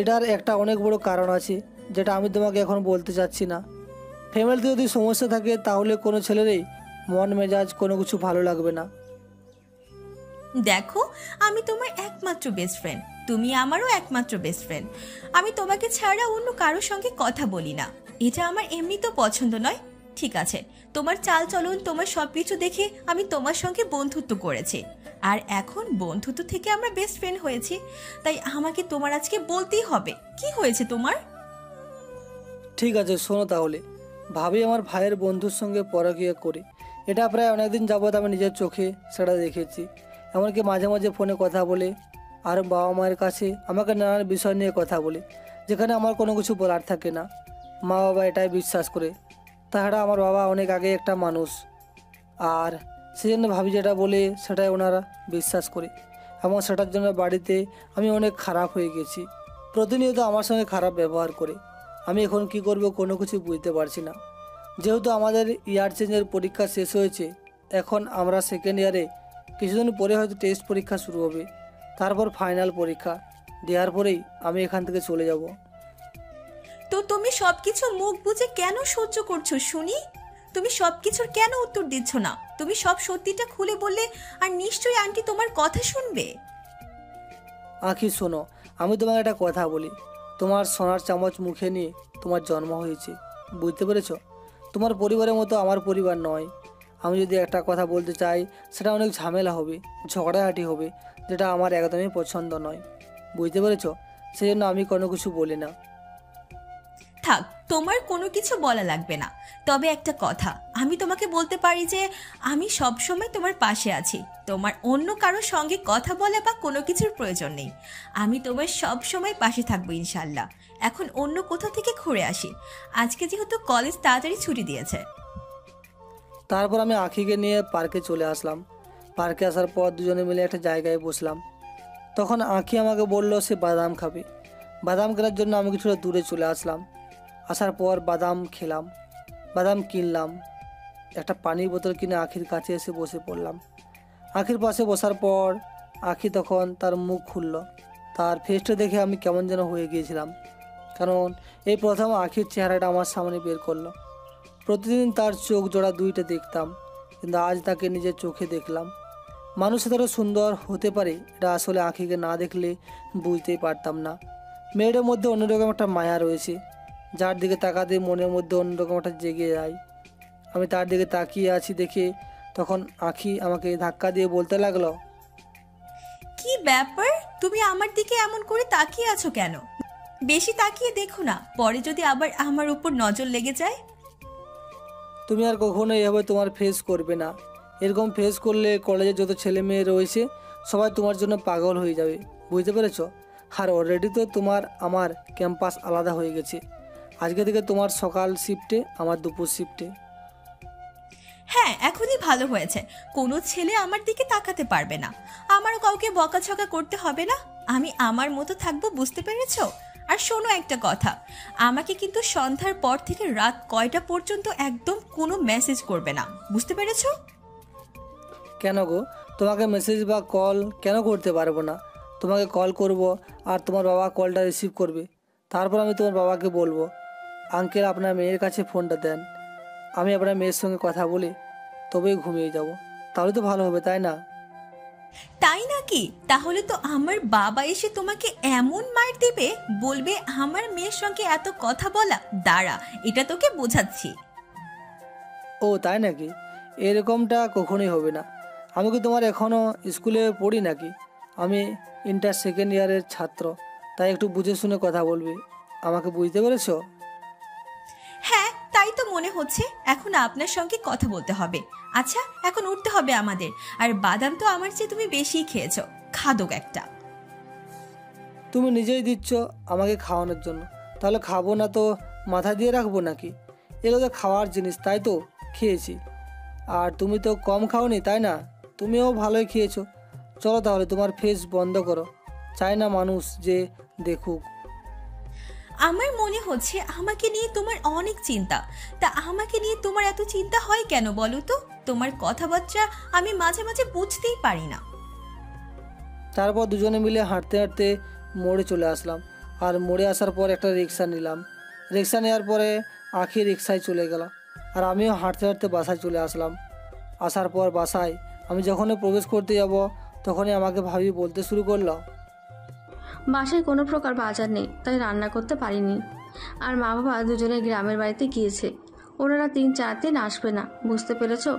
Speaker 2: এটার একটা অনেক বড় কারণ আছে, যেটা আমি তোমাকে এখন বলতে চাচ্ছি না। ফ্যামিলিতে যদি সমস্যা থাকে তাহলে কোনো ছেলেরই মন মেজাজ কোনো কিছু ভালো লাগবে না।
Speaker 4: দেখো, আমি তোমার একমাত্র বেস্ট ফ্রেন্ড, তুমি আমারও একমাত্র বেস্ট ফ্রেন্ড। আমি তোমাকে ছাড়া অন্য কারোর সঙ্গে কথা বলি না, এটা আমার এমনি তো পছন্দ নয়। ঠিক আছে, তোমার চাল চলন, তোমার সবকিছু দেখে আমি তোমার সঙ্গে বন্ধুত্ব করেছি। আর এখন বন্ধুত্ব থেকে আমরা বেস্ট ফ্রেন্ড হয়েছি, তাই আমাকে তোমার আজকে বলতেই হবে কি হয়েছে তোমার।
Speaker 2: ঠিক আছে, শোনো তাহলে। ভাবি আমার ভাইয়ের বন্ধুর সঙ্গে পরকীয়া করে, এটা প্রায় অনেকদিন যাবৎ আমি নিজের চোখে সেটা দেখেছি। এমনকি মাঝে মাঝে ফোনে কথা বলে, আর বাবা মায়ের কাছে আমাকে নানান বিষয় নিয়ে কথা বলে, যেখানে আমার কোনো কিছু বলার থাকে না। মা বাবা এটাই বিশ্বাস করে। তাছাড়া আমার বাবা অনেক আগে একটা মানুষ, আর সেজন্য ভাবি যেটা বলে সেটাই ওনারা বিশ্বাস করে, এবং সেটার জন্য বাড়িতে আমি অনেক খারাপ হয়ে গেছি। প্রতিনিয়ত আমার সঙ্গে খারাপ ব্যবহার করে। আমি এখন কি করব কোনো কিছু বুঝতে পারছি না। যেহেতু আমাদের ইয়ার চেঞ্জের পরীক্ষা শেষ হয়েছে, এখন আমরা সেকেন্ড ইয়ারে, কিছুদিন পরে হয়তো টেস্ট পরীক্ষা শুরু হবে, তারপর ফাইনাল পরীক্ষা দেওয়ার পরেই আমি এখান থেকে চলে যাব।
Speaker 4: তো তুমি সবকিছু মুখ বুজে কেন সহ্য করছো শুনি? তুমি সবকিছুর কেন উত্তর দিচ্ছ না? তুমি সব সত্যিটা খুলে বললে আর নিশ্চয়ই আন্টি তোমার কথা শুনবে।
Speaker 2: আখি শোনো, আমি তোমাকে একটা কথা বলি। তোমার সোনার চামচ মুখে নিয়ে তোমার জন্ম হয়েছে, বুঝতে পেরেছ? তোমার পরিবারের মতো আমার পরিবার নয়। আমি যদি একটা কথা বলতে চাই সেটা অনেক ঝামেলা হবে, ঝগড়াঝাটি হবে, যেটা আমার একদমই পছন্দ নয়। বুঝতে পেরেছো? সেই জন্য আমি কোনো কিছু বলি না।
Speaker 4: থাক, তোমার কোনো কিছু বলা লাগবে না। তবে একটা কথা আমি তোমাকে বলতে পারি যে আমি সব সময় তোমার পাশে আছি। তোমার অন্য কারোর সঙ্গে কথা বলা বা কোনো কিছুর প্রয়োজন নেই। আমি তোমার সব সময় পাশে থাকবো ইনশাল্লাহ। এখন অন্য কোথাও থেকে ঘুরে আসি, আজকে যেহেতু কলেজ তাড়াতাড়ি ছুটি দিয়েছে।
Speaker 2: তারপর আমি আখিকে নিয়ে পার্কে চলে আসলাম। পার্কে আসার পর দুজনে মিলে একটা জায়গায় বসলাম। তখন আঁখি আমাকে বললো সে বাদাম খাবে। বাদাম কেনার জন্য আমি কিছুটা দূরে চলে আসলাম। আসার পর বাদাম খেলাম, বাদাম কিনলাম। একটা পানির বোতল কিনে আখির কাছে এসে বসে পড়লাম। আখির পাশে বসার পর আখি তখন তার মুখ খুলল। তার ফেসটা দেখে আমি কেমন যেন হয়ে গিয়েছিলাম, কারণ এই প্রথম আখির চেহারাটা আমার সামনে বের করলো। প্রতিদিন তার চোখ জোড়া দুইটা দেখতাম, কিন্তু আজ তাকে নিজের চোখে দেখলাম। মানুষ এতটা সুন্দর হতে পারে এটা আসলে আখিকে না দেখলে বুঝতেই পারতাম না। মেয়েটার মধ্যে অন্যরকম একটা মায়া রয়েছে, যার দিকে তাকাতে মনের মধ্যে অন্যরকম একটা জেগে যায়। আমি তার দিকে তাকিয়ে আছি দেখে তখন আখি আমাকে ধাক্কা দিয়ে বলতে লাগলো,
Speaker 4: কি ব্যাপার, তুমি আমার দিকে এমন করে তাকিয়ে আছো কেন? বেশি তাকিয়ে দেখো না, পরে যদি আবার আমার উপর নজর লেগে যায়।
Speaker 2: তুমি আর কখনো এভাবে তোমার ফেস করবে না। এরকম ফেস করলে কলেজে যত ছেলে মেয়ে রয়েছে সবাই তোমার জন্য পাগল হয়ে যাবে। বুঝতে পেরেছো? আর অলরেডি তো তোমার আমার ক্যাম্পাস আলাদা হয়ে গেছে। আজকে থেকে তোমার সকাল শিফটে, আমার দুপুর শিফটে।
Speaker 4: হ্যাঁ, এখনই ভালো হয়েছে। কোনো ছেলে আমার দিকে তাকাতে পারবে না, আমারও কাউকে বকাঝকা করতে হবে না। আমি আমার মতো থাকবো, বুঝতে পেরেছো? আর শোনো একটা কথা, আমাকে কিন্তু সন্ধ্যার পর থেকে রাত কয়টা পর্যন্ত একদম কোনো মেসেজ করবে না, বুঝতে পেরেছো?
Speaker 2: কেন গো, তোমাকে মেসেজ বা কল কেন করতে পারবো না? তোমাকে কল করব আর তোমার বাবা কলটা রিসিভ করবে। তারপর আমি তোমার বাবাকে বলবো, আঙ্কেল আপনার মেয়ের কাছে ফোনটা দেন, আমি আপনার মেয়ের সঙ্গে কথা বলে তবেই ঘুমিয়ে যাব। তাহলে তো ভালো হবে, তাই না?
Speaker 4: তাই নাকি? তাহলে তো আমার বাবা এসে তোমাকে এমন মার দেবে, বলবে আমার মেয়ের সঙ্গে এত কথা বলা। দাঁড়া, এটা তোকে বোঝাচ্ছি।
Speaker 2: ও তাই নাকি? এরকমটা কখনোই হবে না। আমি কি তোমার এখনও স্কুলে পড়ি নাকি? আমি ইন্টার সেকেন্ড ইয়ারের ছাত্র, তাই একটু বুঝে শুনে কথা বলবে। আমাকে বুঝতে পেরেছো?
Speaker 4: হ্যাঁ, তাই তো মনে হচ্ছে। এখন আপনার সঙ্গে কথা বলতে হবে। আচ্ছা, এখন উঠতে হবে আমাদের। আর বাদাম তো আমার চেয়ে তুমি বেশিই খেয়েছো, খাদক একটা।
Speaker 2: তুমি নিজেই দিচ্ছ আমাকে খাওয়ানোর জন্য, তাহলে খাবো না তো মাথা দিয়ে রাখবো নাকি? এগুলো তো খাওয়ার জিনিস, তাই তো খেয়েছি। আর তুমি তো কম খাওনি, তাই না? তুমিও ভালোই খেয়েছো। চলো তাহলে তোমার ফেস বন্ধ করো, চাই না মানুষ যে দেখুক।
Speaker 4: আমার মনে হচ্ছে আমাকে নিয়ে তোমার অনেক চিন্তা। তা আমাকে নিয়ে তোমার এত চিন্তা হয় কেন বলো তো? তোমার কথাবার্তা আমি মাঝে মাঝে বুঝতেই পারি না।
Speaker 2: তারপর দুজনে মিলে হাঁটতে হাঁটতে মোড়ে চলে আসলাম। আর মোড়ে আসার পর একটা রিক্সা নিলাম। রিক্সা নেওয়ার পরে আখি রিক্সায় চলে গেল, আর আমিও হাঁটতে হাঁটতে বাসায় চলে আসলাম। আসার পর বাসায় আমি যখনই প্রবেশ করতে যাব তখনই আমাকে ভাবি বলতে শুরু করলো,
Speaker 1: বাসায় কোনো প্রকার বাজার নেই, তাই রান্না করতে পারিনি। আর মা বাবা দুজনে গ্রামের বাড়িতে গিয়েছে, ওনারা 3-4 দিন আসবে না, বুঝতে পেরেছো?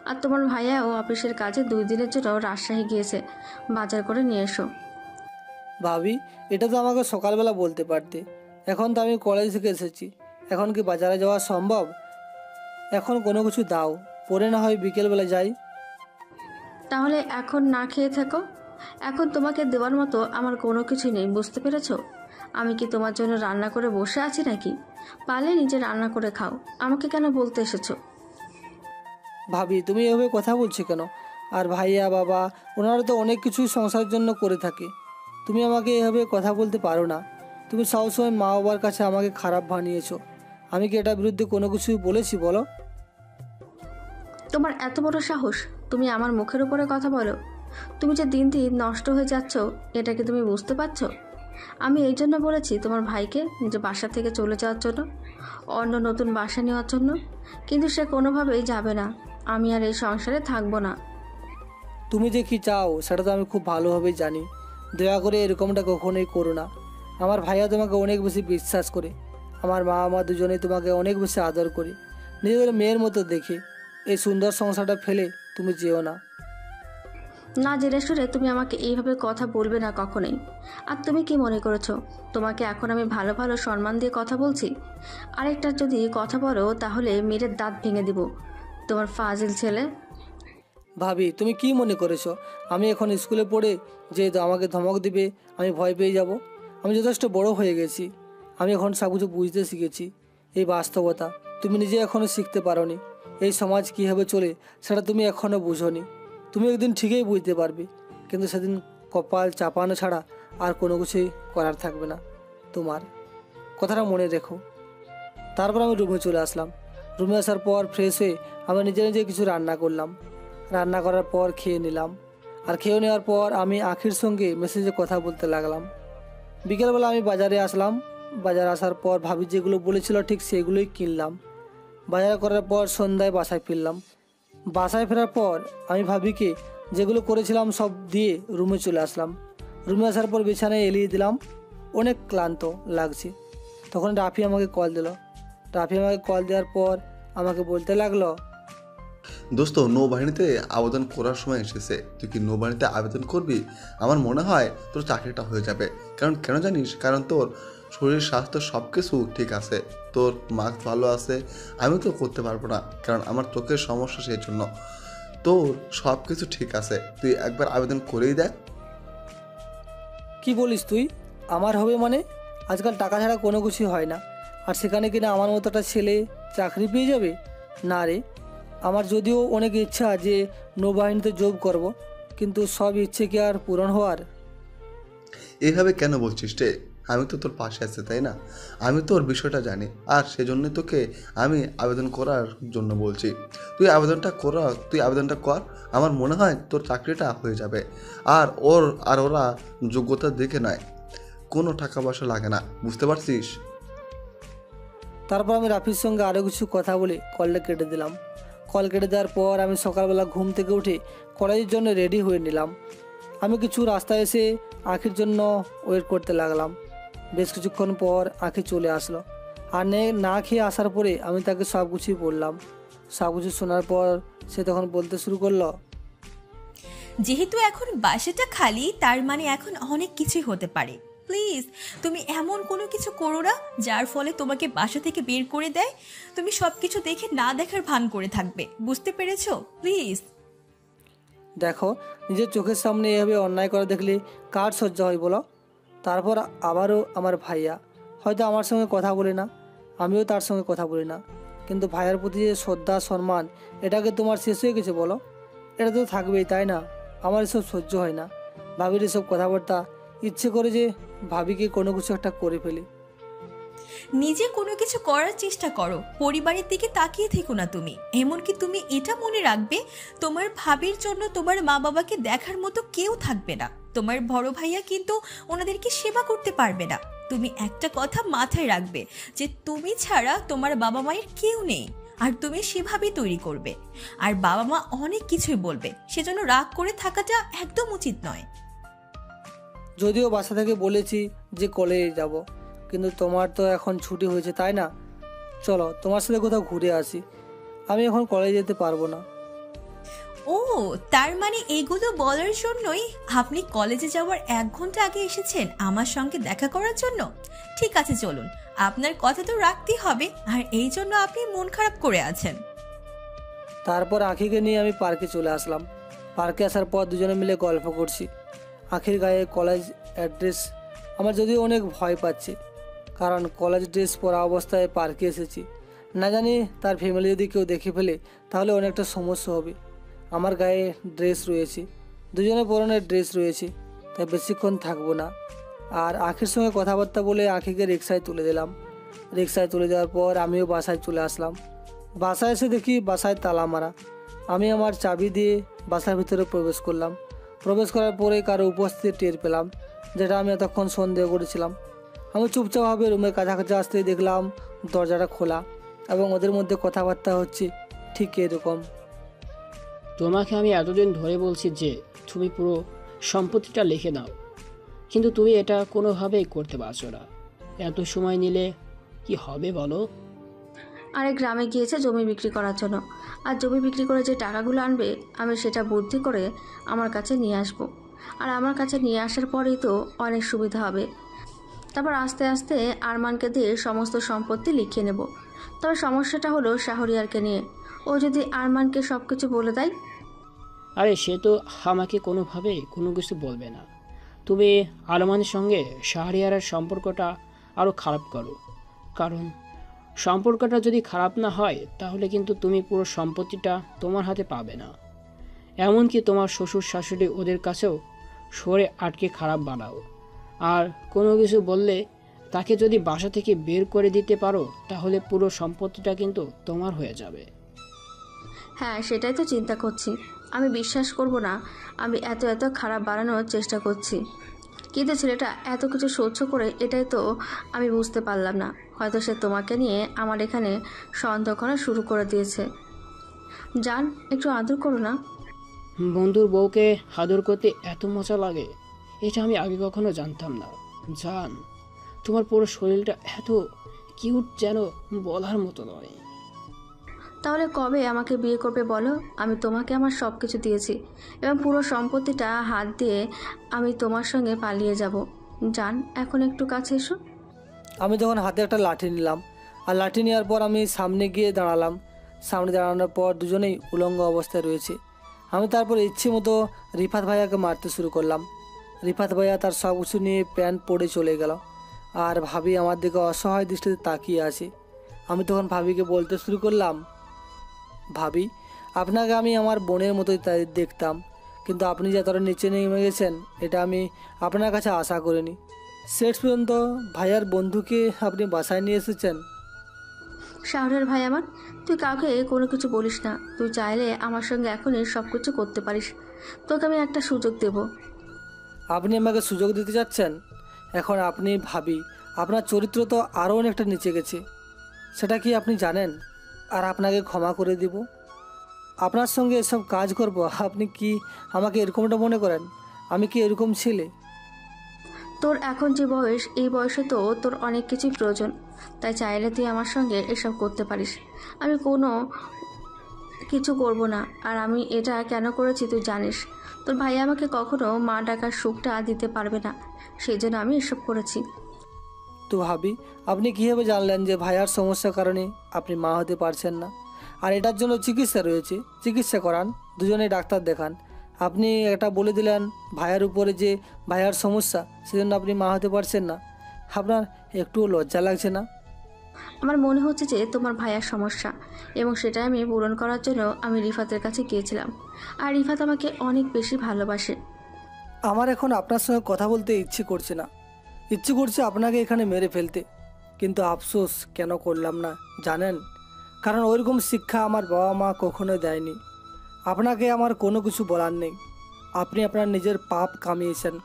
Speaker 1: আর তোমার ভাইয়াও অফিসের কাজে 2 দিনের জন্য রাজশাহী গিয়েছে, বাজার করে নিয়ে এসো।
Speaker 2: ভাবি এটা তো আমাকে সকালবেলা বলতে পারতে। এখন তো আমি কলেজ থেকে এসেছি, এখন কি বাজারে যাওয়া সম্ভব? এখন কোনো কিছু দাও, পরে না হয় বিকেলবেলা যাই।
Speaker 1: তাহলে এখন না খেয়ে থাকো। এখন তোমাকে দেওয়ার মতো আমার কোনো কিছু নেই, বুঝতে পেরেছো? আমি কি তোমার জন্য রান্না করে বসে আছি নাকি? পারলে নিজে রান্না করে খাও, আমাকে কেন বলতে এসেছো?
Speaker 2: ভাবি তুমি এভাবে কথা বলছো কেন? আর ভাইয়া বাবা ওনারা তো অনেক কিছুই সংসারের জন্য করে থাকে। তুমি আমাকে এভাবে কথা বলতে পারো না। তুমি সবসময় মা বাবার কাছে আমাকে খারাপ বানিয়েছো। আমি কি এটার বিরুদ্ধে কোনো কিছু বলেছি বলো?
Speaker 1: তোমার এত বড় সাহস, তুমি আমার মুখের উপরে কথা বলো? তুমি যে দিন দিন নষ্ট হয়ে যাচ্ছ, এটা কি তুমি বুঝতে পারছো? আমি এই জন্য বলেছি তোমার ভাইকে নিজে বাসা থেকে চলে যাওয়ার জন্য, অন্য নতুন বাসা নেওয়ার জন্য, কিন্তু সে কোনোভাবেই যাবে না। আমি আর এই সংসারে থাকবো না।
Speaker 2: তুমি যে কি চাও সেটা তো আমি খুব ভালোভাবেই জানি। দয়া করে এরকমটা কখনোই করো না। আমার ভাইয়া তোমাকে অনেক বেশি বিশ্বাস করে, আমার মা দুজনেই তোমাকে অনেক বেশি আদর করে, নিজেদের মেয়ের মতো দেখে। এই সুন্দর সংসারটা ফেলে তুমি যেও না।
Speaker 1: না জেনে শুনে তুমি আমাকে এইভাবে কথা বলবে না কখনোই। আর তুমি কি মনে করেছো তোমাকে এখন আমি ভালো ভালো সম্মান দিয়ে কথা বলছি? আরেকটা যদি কথা বলো তাহলে মেয়ের দাঁত ভেঙে দিব, তোমার ফাজিল ছেলে।
Speaker 2: ভাবি তুমি কি মনে করেছো আমি এখন স্কুলে পড়ে যে আমাকে ধমক দিবে আমি ভয় পেয়ে যাব? আমি যথেষ্ট বড় হয়ে গেছি, আমি এখন সব কিছু বুঝতে শিখেছি। এই বাস্তবতা তুমি নিজে এখনও শিখতে পারোনি। এই সমাজ কীভাবে চলে সেটা তুমি এখনও বুঝোনি। তুমি একদিন ঠিকই বুঝতে পারবে, কিন্তু সেদিন কপাল চাপানো ছাড়া আর কোনো কিছুই করার থাকবে না তোমার। কথাটা মনে রেখো। তারপর আমি রুমে চলে আসলাম। রুমে আসার পর ফ্রেশ হয়ে আমি নিজে নিজে কিছু রান্না করলাম। রান্না করার পর খেয়ে নিলাম। আর খেয়ে নেওয়ার পর আমি আখির সঙ্গে মেসেজে কথা বলতে লাগলাম। বিকেলবেলা আমি বাজারে আসলাম। বাজারে আসার পর ভাবি যেগুলো বলেছিল ঠিক সেগুলোই কিনলাম। বাজার করার পর সন্ধ্যায় বাসায় ফিরলাম। বাসায় ফেরার পর আমি ভাবিকে যেগুলো করেছিলাম সব দিয়ে রুমে চলে আসলাম। রুমে আসার পর বিছানায় এলিয়ে দিলাম। অনেক ক্লান্ত লাগছে। তখন রাফি আমাকে কল দিল। রাফি আমাকে কল দেওয়ার পর আমাকে বলতে লাগলো,
Speaker 3: দোস্ত নৌবাহিনীতে আবেদন করার সময় এসেছে, তুই কি নৌবাহিনীতে আবেদন করবি? আমার মনে হয় তোর চাকরিটা হয়ে যাবে। কারণ কেন জানিস? কারণ তোর শরীর স্বাস্থ্য সব কিছু ঠিক আছে, তোর মার্কস ভালো আছে। আমি তো করতে পারবো না, কারণ আমার চোখের সমস্যা, সেই জন্য। তোর সব কিছু ঠিক আছে, তুই একবার আবেদন করেই দেখ।
Speaker 2: কি বলিস তুই? আমার হবে মানে? আজকাল টাকা ছাড়া কোনো কিছু হয় না। আর সেখানে কিনা আমার মতো একটা ছেলে চাকরি পেয়ে যাবে? না রে, আমার যদিও অনেক ইচ্ছা যে নৌবাহিনীতে জব করব, কিন্তু সব ইচ্ছে কি আর পূরণ হওয়ার?
Speaker 3: এইভাবে কেন বলছিস রে? আমি তো তোর পাশে আছি, তাই না? আমি তোর বিষয়টা জানি, আর সেজন্যই তোকে আমি আবেদন করার জন্য বলছি। তুই আবেদনটা কর। আমার মনে হয় তোর চাকরিটা হয়ে যাবে। আর ওরা যোগ্যতা দেখে নেয়, কোনো টাকা পয়সা লাগে না, বুঝতে পারছিস?
Speaker 2: তারপর আমি রাফির সঙ্গে আরও কিছু কথা বলে কলটা কেটে দিলাম। কল কেটে দেওয়ার পর আমি সকালবেলা ঘুম থেকে উঠে কলেজের জন্য রেডি হয়ে নিলাম। আমি কিছু রাস্তায় এসে আখির জন্য ওয়েট করতে লাগলাম। বেশ কিছুক্ষণ পর আখি চলে আসলো। আর না খেয়ে আসার পরে আমি তাকে সব কিছুই বললাম। সব কিছু শোনার পর সে তখন বলতে শুরু করলো,
Speaker 4: যেহেতু এখন বাসাটা খালি, তার মানে এখন অনেক কিছুই হতে পারে। প্লিজ তুমি এমন কোনো কিছু করো না যার ফলে তোমাকে বাসা থেকে বের করে দেয়। তুমি সব কিছু দেখে না দেখার ভান করে থাকবে, বুঝতে পেরেছো? প্লিজ।
Speaker 2: দেখো, নিজের চোখের সামনে এভাবে অন্যায় করে দেখলে কার সহ্য হয় বলো? তারপর আবারও আমার ভাইয়া হয়তো আমার সঙ্গে কথা বলে না, আমিও তার সঙ্গে কথা বলি না, কিন্তু ভাইয়ার প্রতি যে শ্রদ্ধা সম্মান, এটাকে তোমার শেষ হয়ে গেছে বলো? এটা তো থাকবেই, তাই না? আমার এসব সহ্য হয় না। ভাবির এসব কথাবার্তা, ইচ্ছে করে যে ভাবিকে কোনো কিছু একটা করে ফেলি।
Speaker 4: নিজে কোনো কিছু করার চেষ্টা করো, পরিবারের দিকে তাকিয়ে থেকো না তুমি। এমনকি তুমি এটা মনে রাখবে, তোমার ভাবির জন্য তোমার মা বাবাকে দেখার মতো কেউ থাকবে না। তোমার বড় ভাইয়া কিন্তু ওনাদেরকে সেবা করতে পারবে না। তুমি একটা কথা মাথায় রাখবে যে তুমি ছাড়া তোমার বাবা মায়ের কেউ নেই, আর তুমি সেভাবেই তৈরি করবে। আর বাবা মা অনেক কিছুই বলবে, সেজন্য রাগ করে থাকাটা একদম উচিত নয়।
Speaker 2: যদিও বাসা থেকে বলেছি যে কলেজে যাব, কিন্তু তোমার তো এখন ছুটি হয়েছে, তাই না? চলো তোমার সাথে কোথাও ঘুরে আসি। আমি এখন কলেজে যেতে পারবো না।
Speaker 4: ও, তার মানে এগুলো বলার জন্যই আপনি কলেজে যাওয়ার 1 ঘন্টা আগে এসেছেন আমার সঙ্গে দেখা করার জন্য? ঠিক আছে, চলুন, আপনার কথা তো রাখতেই হবে, আর এই জন্য আপনি মন খারাপ করে আছেন।
Speaker 2: তারপর আখিকে নিয়ে আমি পার্কে চলে আসলাম। পার্কে আসার পর দুজনে মিলে গল্প করছি। আখির গায়ে কলেজ অ্যাড্রেস। আমার যদিও অনেক ভয় পাচ্ছে, কারণ কলেজ ড্রেস পরা অবস্থায় পার্কে এসেছি। না জানি তার ফ্যামিলি যদি কেউ দেখে ফেলে তাহলে অনেকটা সমস্যা হবে। আমার গায়ে ড্রেস রয়েছে, দুজনে পরনের ড্রেস রয়েছে, তাই বেশিক্ষণ থাকবো না। আর আখির সঙ্গে কথাবার্তা বলে আখিকে রিক্সায় তুলে দিলাম। রিক্সায় তুলে দেওয়ার পর আমিও বাসায় চলে আসলাম। বাসায় এসে দেখি বাসায় তালা মারা। আমি আমার চাবি দিয়ে বাসার ভিতরে প্রবেশ করলাম। প্রবেশ করার পরে কারো উপস্থিতি টের পেলাম, যেটা আমি এতক্ষণ সন্দেহ করেছিলাম। আমি চুপচাপভাবে রুমের কাছাকাছি আসতেই দেখলাম দরজাটা খোলা এবং ওদের মধ্যে কথাবার্তা হচ্ছে ঠিক এরকম।
Speaker 5: তোমাকে আমি এতদিন ধরে বলছি যে তুমি পুরো সম্পত্তিটা লিখে নাও, কিন্তু তুমি এটা কোনোভাবেই করতে পারছো না। এত সময় নিলে কি হবে বলো?
Speaker 1: আরেক গ্রামে গিয়েছে জমি বিক্রি করার জন্য। আর জমি বিক্রি করে যে টাকাগুলো আনবে আমি সেটা বুদ্ধি করে আমার কাছে নিয়ে আসব। আর আমার কাছে নিয়ে আসার পরেই তো অনেক সুবিধা হবে। তারপর আস্তে আস্তে আরমানকে দিয়ে সমস্ত সম্পত্তি লিখিয়ে নেব। তবে সমস্যাটা হলো শাহরিয়ারকে নিয়ে। ও যদি আরমানকে সব কিছু বলে দেয়।
Speaker 5: আরে সে তো আমাকে কোনোভাবেই কোনো কিছু বলবে না। তুমি আরমানের সঙ্গে শাহরিয়ারের সম্পর্কটা আরও খারাপ করো, কারণ সম্পর্কটা যদি খারাপ না হয় তাহলে কিন্তু তুমি পুরো সম্পত্তিটা তোমার হাতে পাবে না। এমনকি তোমার শ্বশুর শাশুড়ি ওদের কাছেও সরে আটকে খারাপ বানাও। আর কোনো কিছু বললে তাকে যদি বাসা থেকে বের করে দিতে পারো তাহলে পুরো সম্পত্তিটা কিন্তু তোমার হয়ে যাবে।
Speaker 1: হ্যাঁ, সেটাই তো চিন্তা করছি। আমি বিশ্বাস করব না আমি এত এত খারাপ বানানোর চেষ্টা করছি, কিন্তু ছেলেটা এত কিছু সহ্য করে এটাই তো আমি বুঝতে পারলাম না। হয়তো সে তোমাকে নিয়ে আমার এখানে সন্দেহ করা শুরু করে দিয়েছে। জান, একটু আদর করো না।
Speaker 5: বন্ধুর বউকে আদর করতে এত মজা লাগে, এটা আমি আগে কখনো জানতাম না। জান, তোমার পুরো শরীরটা এত কিউট যেন বলার মতো নয়।
Speaker 1: তাহলে কবে আমাকে বিয়ে করবে বলো? আমি তোমাকে আমার সব কিছু দিয়েছি এবং পুরো সম্পত্তিটা হাত দিয়ে আমি তোমার সঙ্গে পালিয়ে যাব। জান, এখন একটু কাছে এসো।
Speaker 2: আমি তখন হাতে একটা লাঠি নিলাম, আর লাঠি নেওয়ার পর আমি সামনে গিয়ে দাঁড়ালাম। সামনে দাঁড়ানোর পর দুজনেই উলঙ্গ অবস্থায় রয়েছে। আমি তারপর ইচ্ছে মতো রিফাত ভাইয়াকে মারতে শুরু করলাম। রিফাত ভাইয়া তার সব কিছু নিয়ে প্যান্ট পরে চলে গেল, আর ভাবি আমার দিকে অসহায় দৃষ্টিতে তাকিয়ে আছে। আমি তখন ভাবিকে বলতে শুরু করলাম, ভাবি, আপনাকে আমি আমার বোনের মতোই তাই দেখতাম, কিন্তু আপনি যে এতটা নিচে নেমে গেছেন এটা আমি আপনার কাছে আশা করিনি। শেষ পর্যন্ত ভাইয়ার বন্ধুকে আপনি বাসায় নিয়ে এসেছেন।
Speaker 1: শাহরের ভাই আমার, তুই কাউকে কোনো কিছু বলিস না। তুই চাইলে আমার সঙ্গে এখনই সব কিছু করতে পারিস। তোকে আমি একটা সুযোগ দেব।
Speaker 2: আপনি আমাকে সুযোগ দিতে যাচ্ছেন? এখন আপনি ভাবি, আপনার চরিত্র তো আরও অনেকটা নিচে গেছে, সেটা কি আপনি জানেন? আর আপনাকে ক্ষমা করে দিব, আপনার সঙ্গে এসব কাজ করব। আপনি কি আমাকে এরকমটা মনে করেন? আমি কি এরকম ছেলে?
Speaker 1: তোর এখন যে বয়স, এই বয়সে তো তোর অনেক কিছুই প্রয়োজন। তাই চাইলে তুই আমার সঙ্গে এসব করতে পারিস। আমি কোনো কিছু করব না। আর আমি এটা কেন করেছি তুই জানিস। তোর ভাই আমাকে কখনো মা ডাকার সুখটা দিতে পারবে না, সেই জন্য আমি এসব করেছি।
Speaker 2: তো ভাবি, আপনি কীভাবে জানলেন যে ভাইয়ার সমস্যার কারণে আপনি মা হতে পারছেন না? আর এটার জন্য চিকিৎসা রয়েছে, চিকিৎসা করান, দুজনেই ডাক্তার দেখান। আপনি এটা বলে দিলেন ভাইয়ার উপরে যে ভাইয়ার সমস্যা, সেজন্য আপনি মা হতে পারছেন না। আপনার একটু লজ্জা লাগছে না?
Speaker 1: আমার মনে হচ্ছে যে তোমার ভাইয়ার সমস্যা, এবং সেটা আমি পূরণ করার জন্য আমি রিফাতের কাছে গিয়েছিলাম। আর রিফাত আমাকে অনেক বেশি ভালোবাসে।
Speaker 2: আমার এখন আপনার সঙ্গে কথা বলতে ইচ্ছে করছে না, ইচ্ছে করছে আপনাকে এখানে মেরে ফেলতে, কিন্তু আফসোস কেন করলাম না জানেন? কারণ ওইরকম শিক্ষা আমার বাবা মা কখনোই দেয়নি। আপনাকে আমার কোনো কিছু বলার নেই, আপনি আপনার নিজের পাপ কামিয়েছেন,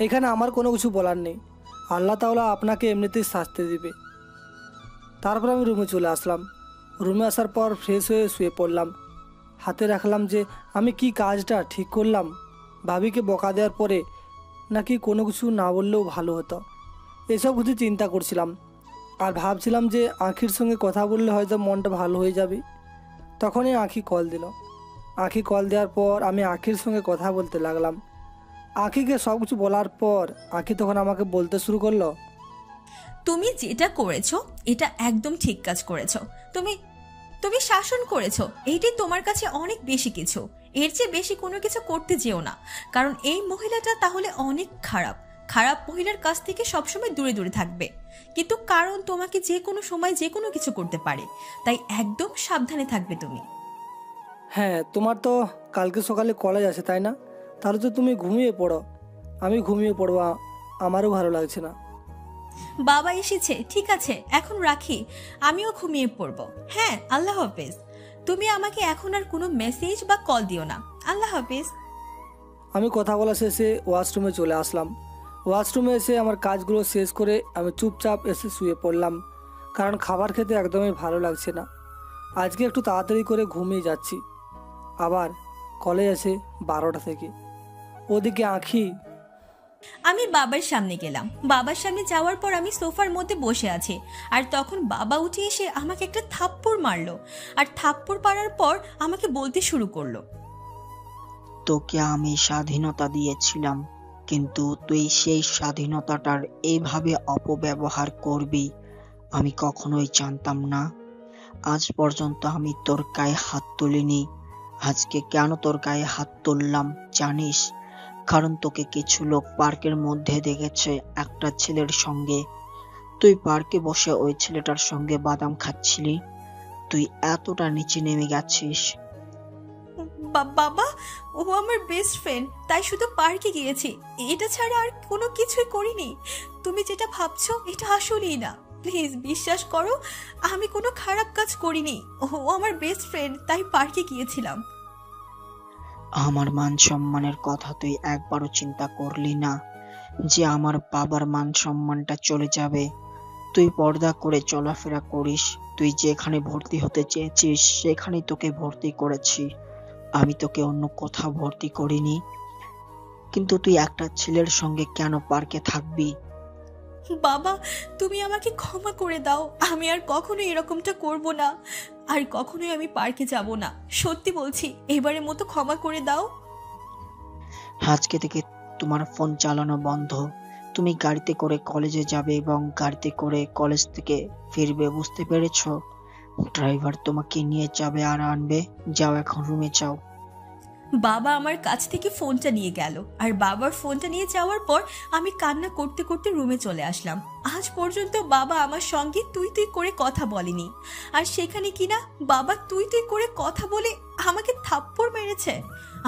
Speaker 2: এখানে আমার কোনো কিছু বলার নেই। আল্লাহ তাআলা আপনাকে এমনিতেই শাস্তি দিবে। তারপর আমি রুমে চলে আসলাম। রুমে আসার পর ফ্রেশ হয়ে শুয়ে পড়লাম। হাতে রাখলাম যে আমি কি কাজটা ঠিক করলাম। ভাবিকে বকা দেওয়ার পরে নাকি কোনো কিছু না বললেও ভালো হতো, এসব কিছু চিন্তা করছিলাম। আর ভাবছিলাম যে আঁখির সঙ্গে কথা বললে হয়তো মনটা ভালো হয়ে যাবে। তখনই আঁখি কল দিল। আঁখি কল দেওয়ার পর আমি আঁখির সঙ্গে কথা বলতে লাগলাম। আঁখিকে সব কিছু বলার পর আঁখি তখন আমাকে বলতে শুরু করলো,
Speaker 4: তুমি যেটা করেছো এটা একদম ঠিক কাজ করেছো। তুমি তুমি শাসন করেছো, এইটাই তোমার কাছে অনেক বেশি কিছু। এর চেয়ে বেশি কোনো কিছু করতে যেও না, কারণ এই মহিলাটা তাহলে অনেক খারাপ। খারাপ মহিলার কাছ থেকে সবসময় দূরে দূরে থাকবে, কিন্তু কারণ তোমাকে যে কোনো সময় যে কোনো কিছু করতে পারে, তাই একদম সাবধানে থাকবে তুমি।
Speaker 2: হ্যাঁ, তোমার তো কালকে সকালে কলেজ আছে তাই না? তাহলে তো তুমি ঘুমিয়ে পড়ো। আমি ঘুমিয়ে পড়বো, আমারও ভালো লাগছে না।
Speaker 4: বাবা এসেছে, ঠিক আছে এখন রাখি, আমিও ঘুমিয়ে পড়বো। হ্যাঁ, আল্লাহ হাফেজ। তুমি আমাকে এখন আর কোনো মেসেজ বা কল দিও না। আল্লাহ হাফেজ।
Speaker 2: আমি কথা বলা শেষে ওয়াশরুমে চলে আসলাম। ওয়াশরুমে এসে আমার কাজগুলো শেষ করে আমি চুপচাপ এসে শুয়ে পড়লাম, কারণ খাবার খেতে একদমই ভালো লাগছে না। আজকে একটু তাড়াতাড়ি করে ঘুমিয়ে যাচ্ছি। আবার কলেজ আছে 12টা থেকে। ওদিকে আঁখি
Speaker 4: আমি বাবার সামনে গেলাম। বাবার সামনে যাওয়ার পর আমি সোফার মধ্যে বসে আছি, আর তখন বাবা উঠে এসে আমাকে একটা থাপ্পড় মারলো। আর থাপ্পড় মারার পর আমাকে বলতে শুরু করলো,
Speaker 6: তোকে আমি স্বাধীনতা দিয়েছিলাম, কিন্তু তুই সেই স্বাধীনতাটার এইভাবে অপব্যবহার করবি আমি কখনোই জানতাম না। আজ পর্যন্ত আমি তোর গায়ে হাত তুলিনি। আজকে কেন তোর গায়ে হাত তুললাম জানিস? কারণ তোকে কিছু লোক পার্কের মধ্যে দেখেছে একটা ছেলের সঙ্গে। তুই পার্কে বসে ওই ছেলেটার সঙ্গে বাদাম খাচ্ছিলি। তুই এতটা নিচে নেমে গেছিস।
Speaker 4: বাবা, ও আমার বেস্ট ফ্রেন্ড, তাই শুধু পার্কে গিয়েছি, এটা ছাড়া আর কোনো কিছুই করিনি। তুমি যেটা ভাবছো এটা আসলেই না, প্লিজ বিশ্বাস করো, আমি কোনো খারাপ কাজ করিনি। ও আমার বেস্ট ফ্রেন্ড, তাই পার্কে গিয়েছিলাম।
Speaker 6: আমার মান সম্মানের কথা তুই একবারও চিন্তা করলি না যে আমার বাবার মান সম্মানটা চলে যাবে? তুই পর্দা করে চলাফেরা করিস। তুই যেখানে ভর্তি হতে চেয়েছিস সেখানেই তোকে ভর্তি করেছি। আমি তোকে অন্য কোথাও ভর্তি করিনি। কিন্তু তুই একটা ছেলের সঙ্গে কেন পার্কে থাকবি?
Speaker 4: বাবা, তুমি আমাকে ক্ষমা করে দাও, আমি আর কখনো এরকমটা করব না, আর কখনোই আমি পার্কে যাব না। সত্যি বলছি, এবারের মতো ক্ষমা করে দাও।
Speaker 6: আজকে থেকে তোমার ফোন চালানো বন্ধ। তুমি গাড়িতে করে কলেজে যাবে এবং গাড়িতে করে কলেজ থেকে ফিরবে, বুঝতে পেরেছো? ড্রাইভার তোমাকে নিয়ে যাবে আর আনবে। যাও, এখন রুমে যাও।
Speaker 4: বাবা আমার কাছ থেকে ফোনটা নিয়ে গেল, আর বাবার ফোনটা নিয়ে যাওয়ার পর আমি কান্না করতে করতে রুমে চলে আসলাম। আজ পর্যন্ত বাবা আমার সঙ্গে তুই তুই করে কথা বলেনি, আর সেখানে কিনা বাবা তুই তুই করে কথা বলে আমাকে থাপ্পড় মেরেছে।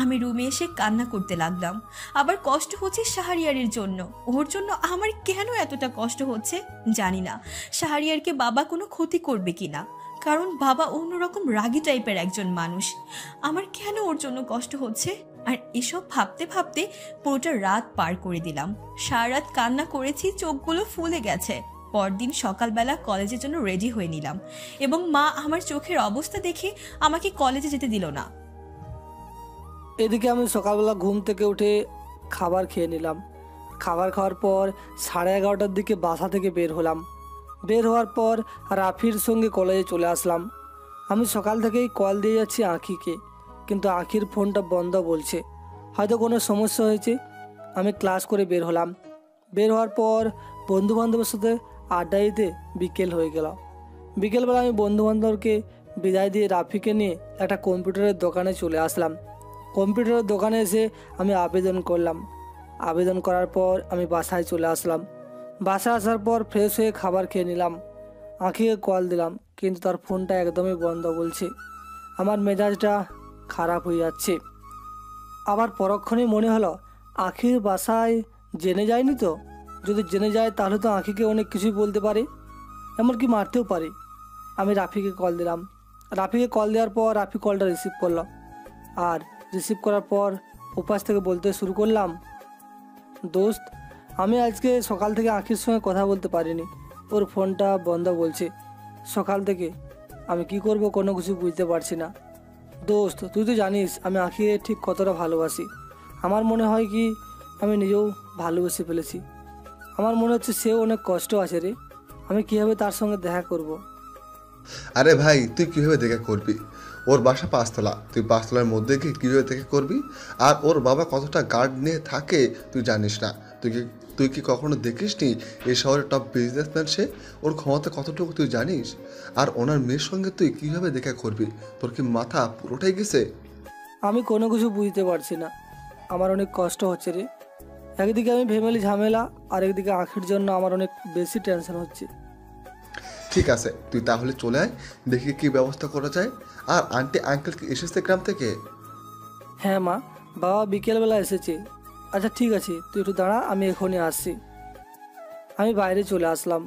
Speaker 4: আমি রুমে এসে কান্না করতে লাগলাম। আবার কষ্ট হচ্ছে শাহরিয়ারের জন্য। ওর জন্য আমার কেন এতটা কষ্ট হচ্ছে জানি না। শাহরিয়ারকে বাবা কোনো ক্ষতি করবে কিনা, কারণ বাবা অন্যরকম রাগী টাইপের একজন মানুষ। আমার কেন ওর জন্য কষ্ট হচ্ছে? আর এসব ভাবতে ভাবতে পুরোটা রাত পার করে দিলাম। সারা রাত কান্না করেছি, চোখগুলো ফুলে গেছে। পরদিন সকালবেলা কলেজের জন্য রেডি হয়ে নিলাম, এবং মা আমার চোখের অবস্থা দেখে আমাকে কলেজে যেতে দিল না।
Speaker 2: এদিকে আমি সকালবেলা ঘুম থেকে উঠে খাবার খেয়ে নিলাম। খাবার খাওয়ার পর 11:30টার দিকে বাসা থেকে বের হলাম। বের হওয়ার পর রাফির সঙ্গে কলেজে চলে আসলাম। আমি সকাল থেকেই কল দিয়ে যাচ্ছি আঁখিকে, কিন্তু আঁখির ফোনটা বন্ধ বলছে। হয়তো কোনো সমস্যা হয়েছে। আমি ক্লাস করে বের হলাম। বের হওয়ার পর বন্ধুবান্ধবের সাথে আড্ডা দিতে বিকেল হয়ে গেল। বিকেলবেলা আমি বন্ধুবান্ধবকে বিদায় দিয়ে রাফিকে নিয়ে একটা কম্পিউটারের দোকানে চলে আসলাম। কম্পিউটারের দোকানে এসে আমি আবেদন করলাম। আবেদন করার পর আমি বাসায় চলে আসলাম। বাসায় আসার পর ফ্রেশ হয়ে খাবার খেয়ে নিলাম। আঁখিকে কল দিলাম, কিন্তু তার ফোনটা একদমই বন্ধ বলছে। আমার মেজাজটা খারাপ হয়ে যাচ্ছে। আবার পরক্ষণেই মনে হলো আঁখির বাসায় জেনে যায়নি তো? যদি জেনে যায় তাহলে তো আঁখিকে অনেক কিছুই বলতে পারে, এমনকি মারতেও পারে। আমি রাফিকে কল দিলাম। রাফিকে কল দেওয়ার পর রাফি কলটা রিসিভ করলো, আর রিসিভ করার পর উপাস থেকে বলতে শুরু করলাম, দোস্ত, আমি আজকে সকাল থেকে আঁখির সঙ্গে কথা বলতে পারিনি। ওর ফোনটা বন্ধ বলছে। সকাল থেকে আমি কি করব কোনো কিছু বুঝতে পারছি না। দোস্ত, তুই তো জানিস আমি আঁখিকে ঠিক কতটা ভালোবাসি। আমার মনে হয় কি আমি নিজেও ভালোবেসে ফেলেছি। আমার মনে হচ্ছে সেও অনেক কষ্ট আছে রে। আমি কীভাবে তার সঙ্গে দেখা করব?
Speaker 3: আরে ভাই, তুই কীভাবে দেখা করবি? ওর বাসা 5 তলা, তুই 5 তলার মধ্যে গিয়ে কীভাবে দেখা করবি? আর ওর বাবা কতটা গার্ড নিয়ে থাকে তুই জানিস না। তুই কি কখনো দেখিস নি এই শহরের টপ বিজনেসম্যান সে? ওর ক্ষমতা কতটুকু তুই জানিস? আর ওনার মেয়ের সঙ্গে তুই কীভাবে দেখা করবি? তোর কি মাথা পুরোটাই গেছে?
Speaker 2: আমি কোনো কিছু বুঝতে পারছি না। আমার অনেক কষ্ট হচ্ছে রে। একদিকে আমি ফ্যামিলি ঝামেলা, আর একদিকে আঁখির জন্য আমার অনেক বেশি টেনশন হচ্ছে।
Speaker 3: ঠিক আছে, তুই তাহলে চলে আয়, দেখি কি ব্যবস্থা করা যায়। আর আন্টি আঙ্কেল কি এসেছে গ্রাম থেকে?
Speaker 2: হ্যাঁ মা, বাবা বিকেলবেলা এসেছে। আচ্ছা ঠিক আছে, তুই একটু দাঁড়া, আমি এখনই আসছি। আমি বাইরে চলে আসলাম।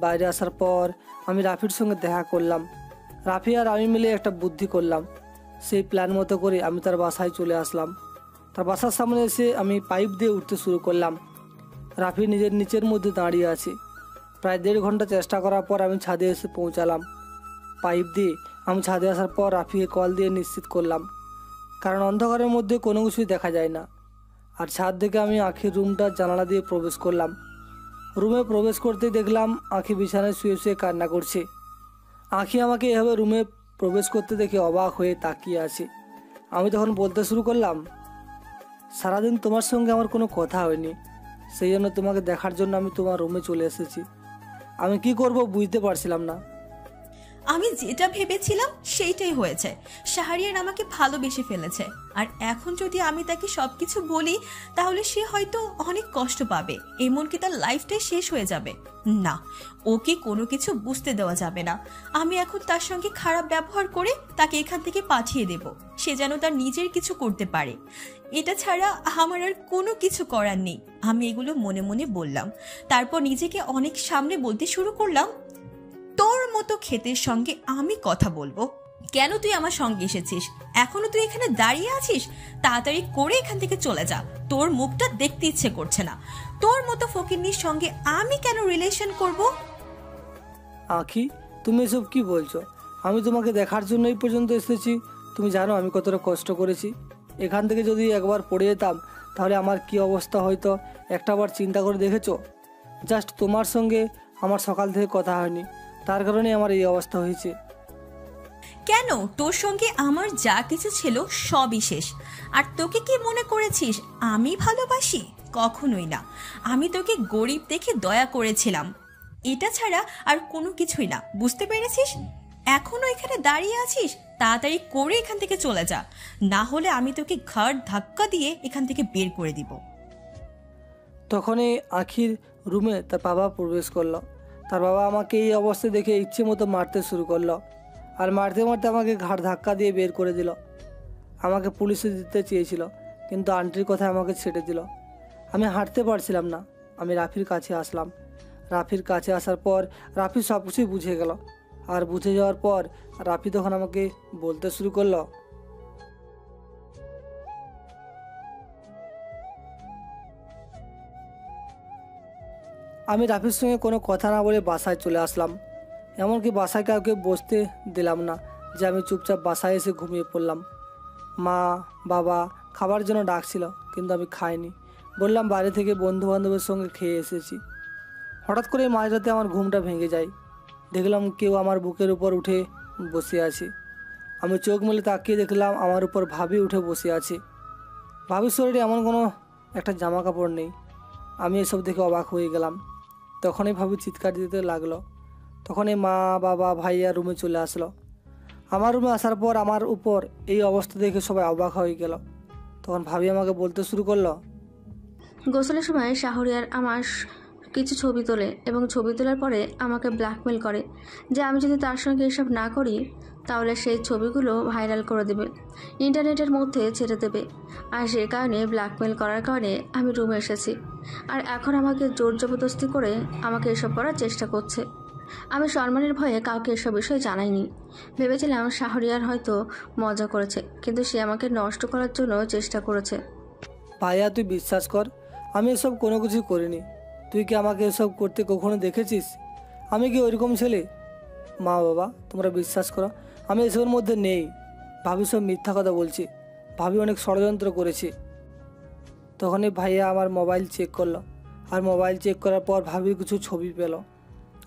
Speaker 2: বাইরে আসার পর আমি রাফির সঙ্গে দেখা করলাম। রাফি আর আমি মিলে একটা বুদ্ধি করলাম। সেই প্ল্যান মতো করে আমি তার বাসায় চলে আসলাম। তার বাসার সামনে এসে আমি পাইপ দিয়ে উঠতে শুরু করলাম। রাফি নিজের নিচের মধ্যে দাঁড়িয়ে আছে। প্রায় 1.5 ঘন্টা চেষ্টা করার পর আমি ছাদে এসে পৌঁছালাম। পাইপ দিয়ে আমি ছাদে আসার পর রাফিকে কল দিয়ে নিশ্চিত করলাম, কারণ অন্ধকারের মধ্যে কোনো কিছুই দেখা যায় না। আর ছাদ থেকে আমি আখির রুমটার জানালা দিয়ে প্রবেশ করলাম। রুমে প্রবেশ করতেই দেখলাম আখি বিছানায় শুয়ে শুয়ে কান্না করছে। আখি আমাকে এভাবে রুমে প্রবেশ করতে দেখে অবাক হয়ে তাকিয়ে আছে। আমি তখন বলতে শুরু করলাম, সারাদিন তোমার সঙ্গে আমার কোনো কথা হয়নি, সেই জন্য তোমাকে দেখার জন্য আমি তোমার রুমে চলে এসেছি। আমি কি করব বুঝতে পারছিলাম না।
Speaker 4: আমি যেটা ভেবেছিলাম সেইটাই হয়েছে। শাহরিয়ার আমাকে ভালোবেসে ফেলেছে, আর এখন যদি আমি তাকে সবকিছু বলি তাহলে সে হয়তো অনেক কষ্ট পাবে, এমনকি তার লাইফটাই শেষ হয়ে যাবে। না, ওকে কোনো কিছু বুঝতে দেওয়া যাবে না। আমি এখন তার সঙ্গে খারাপ ব্যবহার করে তাকে এখান থেকে পাঠিয়ে দেব, সে যেন তার নিজের কিছু করতে পারে। এটা ছাড়া আমার আর কোনো কিছু করার নেই। আমি এগুলো মনে মনে বললাম, তারপর নিজেকে অনেক সামনে বলতে শুরু করলাম, তোর মতো ক্ষেতের সঙ্গে আমি কথা বলবো কেন? তুই আমার সঙ্গে এসেছিস, এখনো তুই এখানে দাঁড়িয়ে আছিস? তাড়াতাড়ি করে এখান থেকে চলে যা, তোর মুখটা দেখতে ইচ্ছে করছে না। তোর মতো ফকিন্নির সঙ্গে আমি কেন রিলেশন করব?
Speaker 2: আখি, তুমি এসব কি বলছো? আমি তোমাকে দেখার জন্যই পর্যন্ত এসেছি। তুমি জানো আমি কতটা কষ্ট করেছি। এখান থেকে যদি একবার পড়ে যেতাম তাহলে আমার কি অবস্থা হয়তো একটাবার চিন্তা করে দেখেছো? জাস্ট তোমার সঙ্গে আমার সকাল থেকে কথা হয়নি, তার কারণে আমার এই অবস্থা হয়েছে।
Speaker 4: কেন? তোর সঙ্গে আমার যা কিছু ছিল সবই শেষ। আর তোকে কি মনে করেছিস আমি ভালোবাসি? কখনোই না। আমি তোকে গরিব দেখে দয়া করেছিলাম, এটা ছাড়া আর কোনো কিছুই না। বুঝতে পেরেছিস? এখনো এখানে দাঁড়িয়ে আছিস? তাড়াতাড়ি করে এখান থেকে চলে যা, না হলে আমি তোকে ঘাড় ধাক্কা দিয়ে এখান থেকে বের করে দিব।
Speaker 2: তখনই আখির রুমে তার বাবা প্রবেশ করলো। তার বাবা আমাকে এই অবস্থায় দেখে ইচ্ছে মতো মারতে শুরু করলো, আর মারতে মারতে আমাকে ঘাড় ধাক্কা দিয়ে বের করে দিল। আমাকে পুলিশে দিতে চেয়েছিল, কিন্তু আন্টির কথা আমাকে ছেড়ে দিল। আমি হাঁটতে পারছিলাম না। আমি রাফির কাছে আসলাম। রাফির কাছে আসার পর রাফি সব কিছুই বুঝে গেল। আর বুঝে যাওয়ার পর রাফি তখন আমাকে বলতে শুরু করলো, আমি রাফির সঙ্গে কোনো কথা না বলে বাসায় চলে আসলাম। এমনকি বাসায় কাউকে বসতে দিলাম না, যে আমি চুপচাপ বাসায় এসে ঘুমিয়ে পড়লাম। মা বাবা খাবার জন্য ডাকছিল, কিন্তু আমি খাইনি। বললাম বাইরে থেকে বন্ধু বান্ধবের সঙ্গে খেয়ে এসেছি। হঠাৎ করে মাঝরাতে আমার ঘুমটা ভেঙে যায়। দেখলাম কেউ আমার বুকের উপর উঠে বসে আছে। আমি চোখ মেলে তাকিয়ে দেখলাম আমার উপর ভাবি উঠে বসে আছে। ভাবির শরীরে এমন কোনো একটা জামা কাপড় নেই। আমি এসব দেখে অবাক হয়ে গেলাম। তখনই ভাবি চিৎকার দিতে লাগলো। তখনই মা বাবা ভাইয়া রুমে চলে আসলো। আমার রুমে আসার পর আমার উপর এই অবস্থা দেখে সবাই অবাক হয়ে গেল। তখন ভাবি আমাকে বলতে শুরু করলো,
Speaker 1: গোসলের সময় শাহরিয়ার আমার কিছু ছবি তোলে এবং ছবি তোলার পরে আমাকে ব্ল্যাকমেল করে যে আমি যদি তার সঙ্গে এসব না করি তাহলে সেই ছবিগুলো ভাইরাল করে দেবে, ইন্টারনেটের মধ্যে ছেড়ে দেবে। আর সে কারণে ব্ল্যাকমেল করার কারণে আমি রুমে এসেছি। আর এখন আমাকে জোর জবরদস্তি করে আমাকে এসব করার চেষ্টা করছে। আমি সম্মানের ভয়ে কাউকে এসব বিষয় জানাইনি। ভেবেছিলাম শাহরিয়ার হয়তো মজা করেছে, কিন্তু সে আমাকে নষ্ট করার জন্য চেষ্টা করেছে।
Speaker 2: ভাইয়া তুই বিশ্বাস কর, আমি এসব কোনো কিছু করিনি। তুই কি আমাকে এসব করতে কখনো দেখেছিস? আমি কি ওইরকম ছেলে? মা বাবা তোমরা বিশ্বাস করো, আমি এসবের মধ্যে নেই। ভাবি সব মিথ্যা কথা বলছি। ভাবি অনেক ষড়যন্ত্র করেছে। তখনই ভাইয়া আমার মোবাইল চেক করলো, আর মোবাইল চেক করার পর ভাবির কিছু ছবি পেল।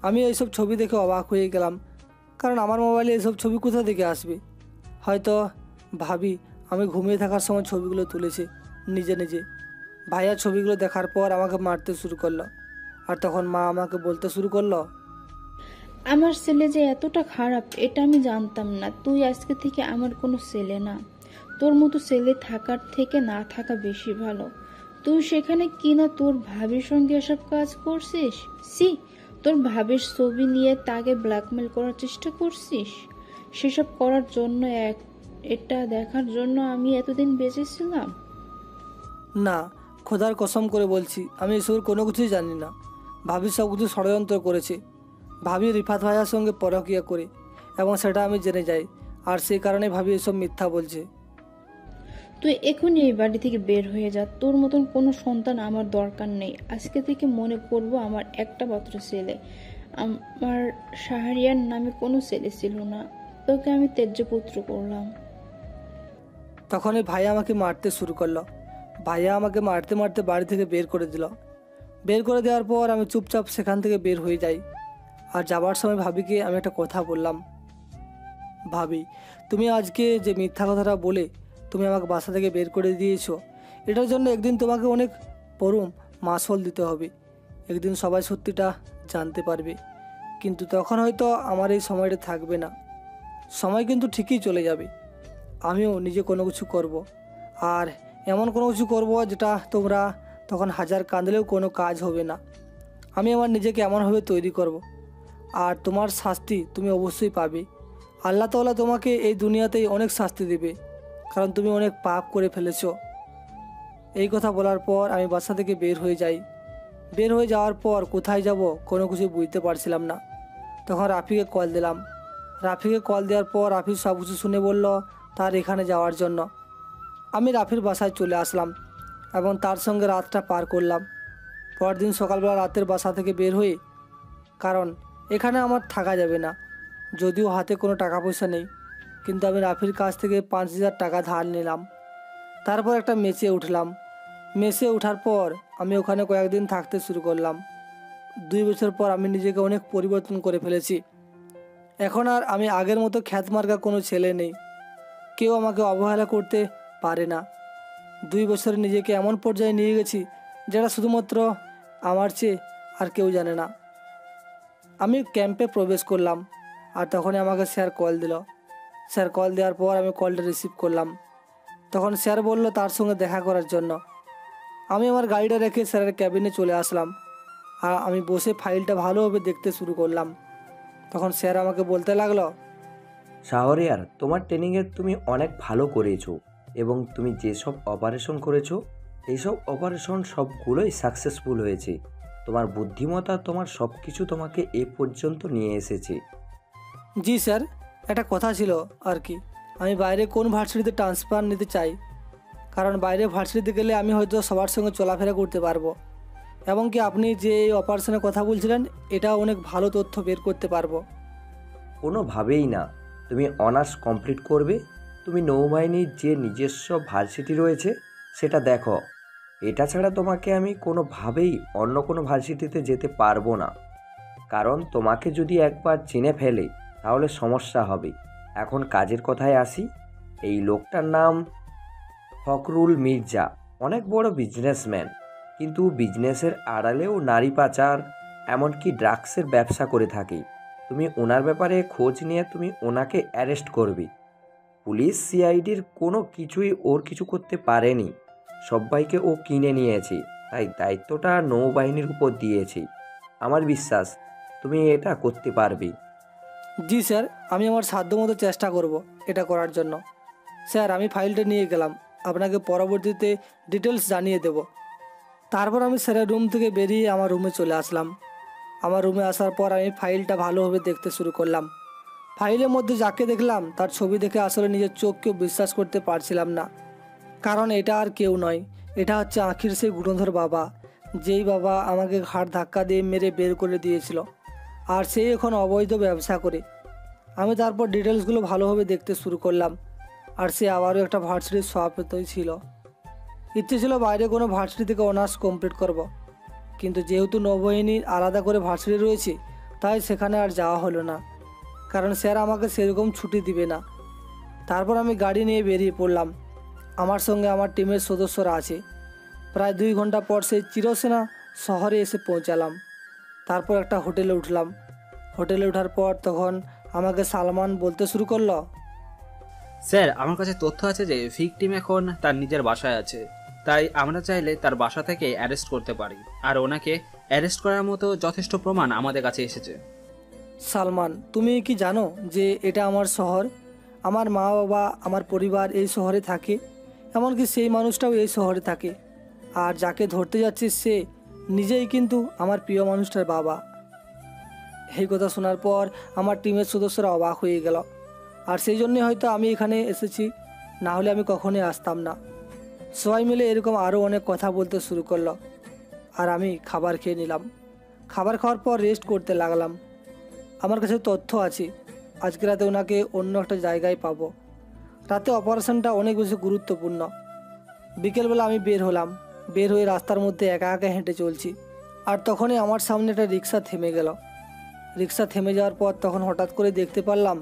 Speaker 2: আমি এইসব ছবি দেখে অবাক হয়ে গেলাম, কারণ আমার মোবাইলে এসব ছবি কোথা থেকে আসবে? হয়তো ভাবি আমি ঘুমিয়ে থাকার সময় ছবিগুলো তুলেছে নিজে নিজে। ভাইয়া ছবিগুলো দেখার পর আমাকে মারতে শুরু করলো। আর তখন মা আমাকে বলতে শুরু করলো,
Speaker 7: আমার ছেলে যে এতটা খারাপ এটা আমি জানতাম না। তুই আজকে থেকে আমার কোনো ছেলে না। তোর মতো ছেলে থাকার থেকে না থাকা বেশি ভালো। তুই সেখানে কিনা তোর ভাবির সঙ্গে এসব কাজ করছিস? সি, তোর ভাবির ছবি নিয়ে তাকে ব্ল্যাকমেল করার চেষ্টা করছিস? সেসব করার জন্য এটা দেখার জন্য আমি এতদিন বেঁচেছিলাম?
Speaker 2: না, খোদার কসম করে বলছি আমি এসবের কোনো কিছুই জানি না। ভাবি সব কিছু ষড়যন্ত্র করেছে। ভাবি রিফাত ভাইয়ার সঙ্গে পরকীয়া করে, এবং সেটা আমি জেনে যাই। আর সেই কারণে ভাবি এসব মিথ্যা বলছে।
Speaker 7: তুই এখনই এই বাড়ি থেকে বের হয়ে যা। তোর মতন কোনো সন্তান আমার দরকার নেই। আজকে থেকে মনে করবো আমার একটা মাত্র ছেলে। আমার শাহরিয়ার নামে কোনো ছেলে ছিল না। তোকে আমি ত্যায্য পুত্র করলাম।
Speaker 2: তখনই ভাই আমাকে মারতে শুরু করলো। ভাইয়া আমাকে মারতে মারতে বাড়ি থেকে বের করে দিল। বের করে দেওয়ার পর আমি চুপচাপ সেখান থেকে বের হয়ে যাই। আর যাবার সময় ভাবিকে আমি একটা কথা বললাম, ভাবি তুমি আজকে যে মিথ্যা কথাটা বলে তুমি আমাকে বাসা থেকে বের করে দিয়েছো, এটার জন্য একদিন তোমাকে অনেক পরম মাসল দিতে হবে। একদিন সবাই সত্যিটা জানতে পারবে, কিন্তু তখন হয়তো আমার এই সময়টা থাকবে না। সময় কিন্তু ঠিকই চলে যাবে। আমিও নিজে কোনো কিছু করব, আর এমন কোনো কিছু করব যেটা তোমরা তখন হাজার কাঁদলেও কোনো কাজ হবে না। আমি আমার নিজেকে এমনভাবে তৈরি করব, আর তোমার শাস্তি তুমি অবশ্যই পাবে। আল্লাহ তাআলা তোমাকে এই দুনিয়াতেই অনেক শাস্তি দেবে, কারণ তুমি অনেক পাপ করে ফেলেছো। এই কথা বলার পর আমি বাসা থেকে বের হয়ে যাই। বের হয়ে যাওয়ার পর কোথায় যাব কোনো কিছু বুঝতে পারছিলাম না। তখন রাফিকে কল দিলাম। রাফিকে কল দেওয়ার পর রাফি সব কিছু শুনে বলল তার এখানে যাওয়ার জন্য। আমি রাফির বাসায় চলে আসলাম এবং তার সঙ্গে রাতটা পার করলাম। পরদিন সকালবেলা রাতের বাসা থেকে বের হয়ে, কারণ এখানে আমার থাকা যাবে না, যদিও হাতে কোনো টাকা পয়সা নেই, কিন্তু আমি রাফির কাছ থেকে 5,000 টাকা ধার নিলাম। তারপর একটা মেসে উঠলাম। মেসে ওঠার পর আমি ওখানে কয়েকদিন থাকতে শুরু করলাম। 2 বছর পর আমি নিজেকে অনেক পরিবর্তন করে ফেলেছি। এখন আর আমি আগের মতো খ্যাতমার্কা কোনো ছেলে নেই। কেউ আমাকে অবহেলা করতে পারে না। 2 বছরে নিজেকে এমন পর্যায়ে নিয়ে গেছি যেটা শুধুমাত্র আমার চেয়ে আর কেউ জানে না। আমি ক্যাম্পে প্রবেশ করলাম, আর তখনই আমাকে স্যার কল দিল। স্যার কল দেওয়ার পর আমি কলটা রিসিভ করলাম। তখন স্যার বলল তার সঙ্গে দেখা করার জন্য। আমি আমার গাড়িটা রেখে স্যারের ক্যাবিনে চলে আসলাম, আর আমি বসে ফাইলটা ভালোভাবে দেখতে শুরু করলাম। তখন স্যার আমাকে বলতে লাগলো,
Speaker 8: শাহরিয়ার, তোমার ট্রেনিংয়ে তুমি অনেক ভালো করেছো এবং তুমি যেসব অপারেশন করেছো এইসব অপারেশন সবগুলোই সাকসেসফুল হয়েছে। তোমার বুদ্ধিমত্তা, তোমার সব কিছু তোমাকে এ পর্যন্ত নিয়ে এসেছে।
Speaker 2: জি স্যার, একটা কথা ছিল আর কি, আমি বাইরে কোন ভার্সিটিতে ট্রান্সফার নিতে চাই, কারণ বাইরে ভার্সিটিতে গেলে আমি হয়তো সবার সঙ্গে চলাফেরা করতে পারবো, এবং কি আপনি যে এই অপারেশনের কথা বলছিলেন এটা অনেক ভালো তথ্য বের করতে পারবো।
Speaker 8: কোনোভাবেই না, তুমি অনার্স কমপ্লিট করবে। তুমি নৌবাহিনীর যে নিজস্ব ভার্সিটি রয়েছে সেটা দেখো। এটা ছাড়া তোমাকে আমি কোনোভাবেই অন্য কোনো ভার্সিটিতে যেতে পারবো না, কারণ তোমাকে যদি একবার চিনে ফেলে তাহলে সমস্যা হবে। এখন কাজের কথায় আসি। এই লোকটার নাম ফখরুল মির্জা, অনেক বড় বিজনেসম্যান, কিন্তু বিজনেসের আড়ালেও নারী পাচার এমনকি ড্রাগসের ব্যবসা করে থাকে। তুমি ওনার ব্যাপারে খোঁজ নিয়ে তুমি ওনাকে অ্যারেস্ট করবে। পুলিশ সিআইডির কোনো কিছুই ওর কিছু করতে পারেনি, সবাইকে ও কিনে নিয়েছে, তাই দায়িত্বটা নৌবাহিনীর উপর দিয়েছে। আমার বিশ্বাস তুমি এটা করতে পারবে।
Speaker 2: জি স্যার, আমি আমার সাধ্যমতো চেষ্টা করব এটা করার জন্য। স্যার, আমি ফাইলটা নিয়ে গেলাম, আপনাকে পরবর্তীতে ডিটেলস জানিয়ে দেব। তারপর আমি স্যারের রুম থেকে বেরিয়ে আমার রুমে চলে আসলাম। আমার রুমে আসার পর আমি ফাইলটা ভালোভাবে দেখতে শুরু করলাম। ফাইলের মধ্যে যাকে দেখলাম তার ছবি দেখে আসলে নিজের চোখকেও বিশ্বাস করতে পারছিলাম না, কারণ এটা আর কেউ নয়, এটা হচ্ছে আখির সেই গুণধর বাবা, যেই বাবা আমাকে ঘাড় ধাক্কা দিয়ে মেরে বের করে দিয়েছিল, আর সেই এখন অবৈধ ব্যবসা করে। আমি তারপর ডিটেলসগুলো ভালোভাবে দেখতে শুরু করলাম, আর সে আবারও একটা ভার্সিটির সভাপতি ছিল। ইচ্ছে ছিল বাইরে কোনো ভার্সিটি থেকে অনার্স কমপ্লিট করব, কিন্তু যেহেতু নৌবাহিনীর আলাদা করে ভার্সিটি রয়েছে তাই সেখানে আর যাওয়া হলো না, কারণ স্যার আমাকে সেরকম ছুটি দিবে না। তারপর আমি গাড়ি নিয়ে বেরিয়ে পড়লাম। আমার সঙ্গে আমার টিমের সদস্যরা আছে। প্রায় 2 ঘন্টা পর সেই চিরসেনা শহরে এসে পৌঁছালাম। তারপর একটা হোটেলে উঠলাম। হোটেলে ওঠার পর তখন আমাকে সালমান বলতে শুরু করলো,
Speaker 9: স্যার, আমার কাছে তথ্য আছে যে ভিকটিম এখন তার নিজের বাসায় আছে, তাই আমরা চাইলে তার বাসা থেকে অ্যারেস্ট করতে পারি, আর ওনাকে অ্যারেস্ট করার মতো যথেষ্ট প্রমাণ আমাদের কাছে এসেছে।
Speaker 2: সালমান, তুমি কি জানো যে এটা আমার শহর? আমার মা বাবা, আমার পরিবার এই শহরে থাকে, এমনকি সেই মানুষটাও এই শহরে থাকে, আর যাকে ধরতে যাচ্ছে সে নিজেই কিন্তু আমার প্রিয় মানুষটার বাবা। এই কথা শোনার পর আমার টিমের সদস্যরা অবাক হয়ে গেল, আর সেই জন্যই হয়তো আমি এখানে এসেছি, না হলে আমি কখনোই আসতাম না। সবাই মিলে এরকম আরও অনেক কথা বলতে শুরু করলো, আর আমি খাবার খেয়ে নিলাম। খাবার খাওয়ার পর রেস্ট করতে লাগলাম। আমার কাছে তথ্য আছে, আজকে রাতে ওনাকে অন্য একটা জায়গায় পাবো। রাতে অপারেশনটা অনেক বেশি গুরুত্বপূর্ণ। বিকেলবেলা আমি বের হলাম, বের হয়ে রাস্তার মধ্যে একা একা হেঁটে চলছি। আর তখনই আমার সামনে একটা রিক্সা থেমে গেল। রিক্সা থেমে যাওয়ার পর তখন হঠাৎ করে দেখতে পারলাম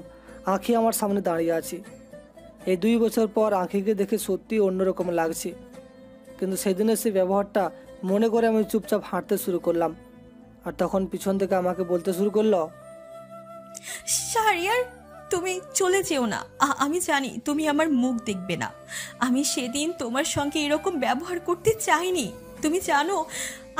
Speaker 2: আঁখি আমার সামনে দাঁড়িয়ে আছে। এই 2 বছর পর আঁখিকে দেখে সত্যি অন্যরকম লাগছে, কিন্তু সেদিনের সেই ব্যবহারটা মনে করে আমি চুপচাপ হাঁটতে শুরু করলাম। আর তখন পিছন থেকে আমাকে বলতে শুরু করলো,
Speaker 4: শাহরিয়ার, তুমি চলে যেও না। আমি জানি তুমি আমার মুখ দেখবে না। আমি সেদিন তোমার সঙ্গে এরকম ব্যবহার করতে চাইনি। তুমি জানো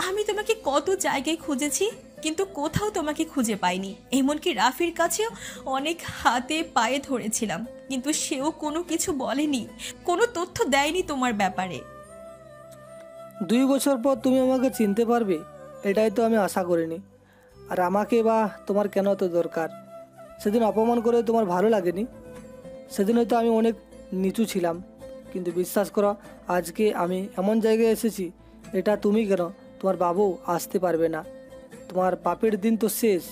Speaker 4: আমি তোমাকে কত জায়গায় খুঁজেছি, কিন্তু কোথাও তোমাকে খুঁজে পাইনি। এমনকি রাফির কাছেও অনেক হাতে পায়ে ধরেছিলাম, কিন্তু সেও কোনো কিছু বলেনি, কোনো তথ্য দেয়নি তোমার ব্যাপারে।
Speaker 2: 2 বছর পর তুমি আমাকে চিনতে পারবে এটাই তো আমি আশা করিনি। আর আমাকে বা তোমার কেন তো দরকার? সেদিন অপমান করে তোমার ভালো লাগেনি? সেদিন হয়তো আমি অনেক নিচু ছিলাম, কিন্তু বিশ্বাস করো আজকে আমি এমন জায়গায় এসেছি, এটা তুমি কেন, তোমার বাবু আসতে পারবে না। তোমার পাপের দিন তো শেষ।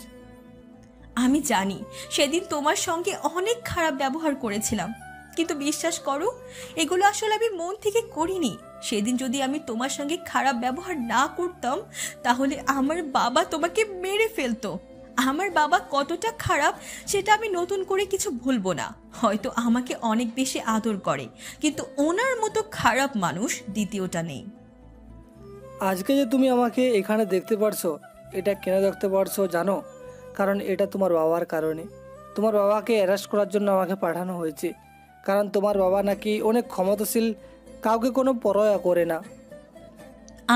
Speaker 4: আমি জানি সেদিন তোমার সঙ্গে অনেক খারাপ ব্যবহার করেছিলাম, কিন্তু বিশ্বাস করো এগুলো আসলে আমি মন থেকে করিনি। সেদিন যদি আমি তোমার সঙ্গে খারাপ ব্যবহার না করতাম, তাহলে আমার বাবা তোমাকে মেরে ফেলতো। আমার বাবা কতটা খারাপ সেটা আমি নতুন করে কিছু ভুলবো না। হয়তো আমাকে অনেক বেশি আদর করে, কিন্তু ওনার মতো খারাপ মানুষ দ্বিতীয়টা নেই।
Speaker 2: আজকে যে তুমি আমাকে এখানে দেখতে পারছো, এটা কেন দেখতে পারছো জানো? কারণ এটা তোমার বাবার কারণে। তোমার বাবাকে অ্যারেস্ট করার জন্য আমাকে পাঠানো হয়েছে, কারণ তোমার বাবা নাকি অনেক ক্ষমতাশীল, কাউকে কোনো পরোয়া করে না।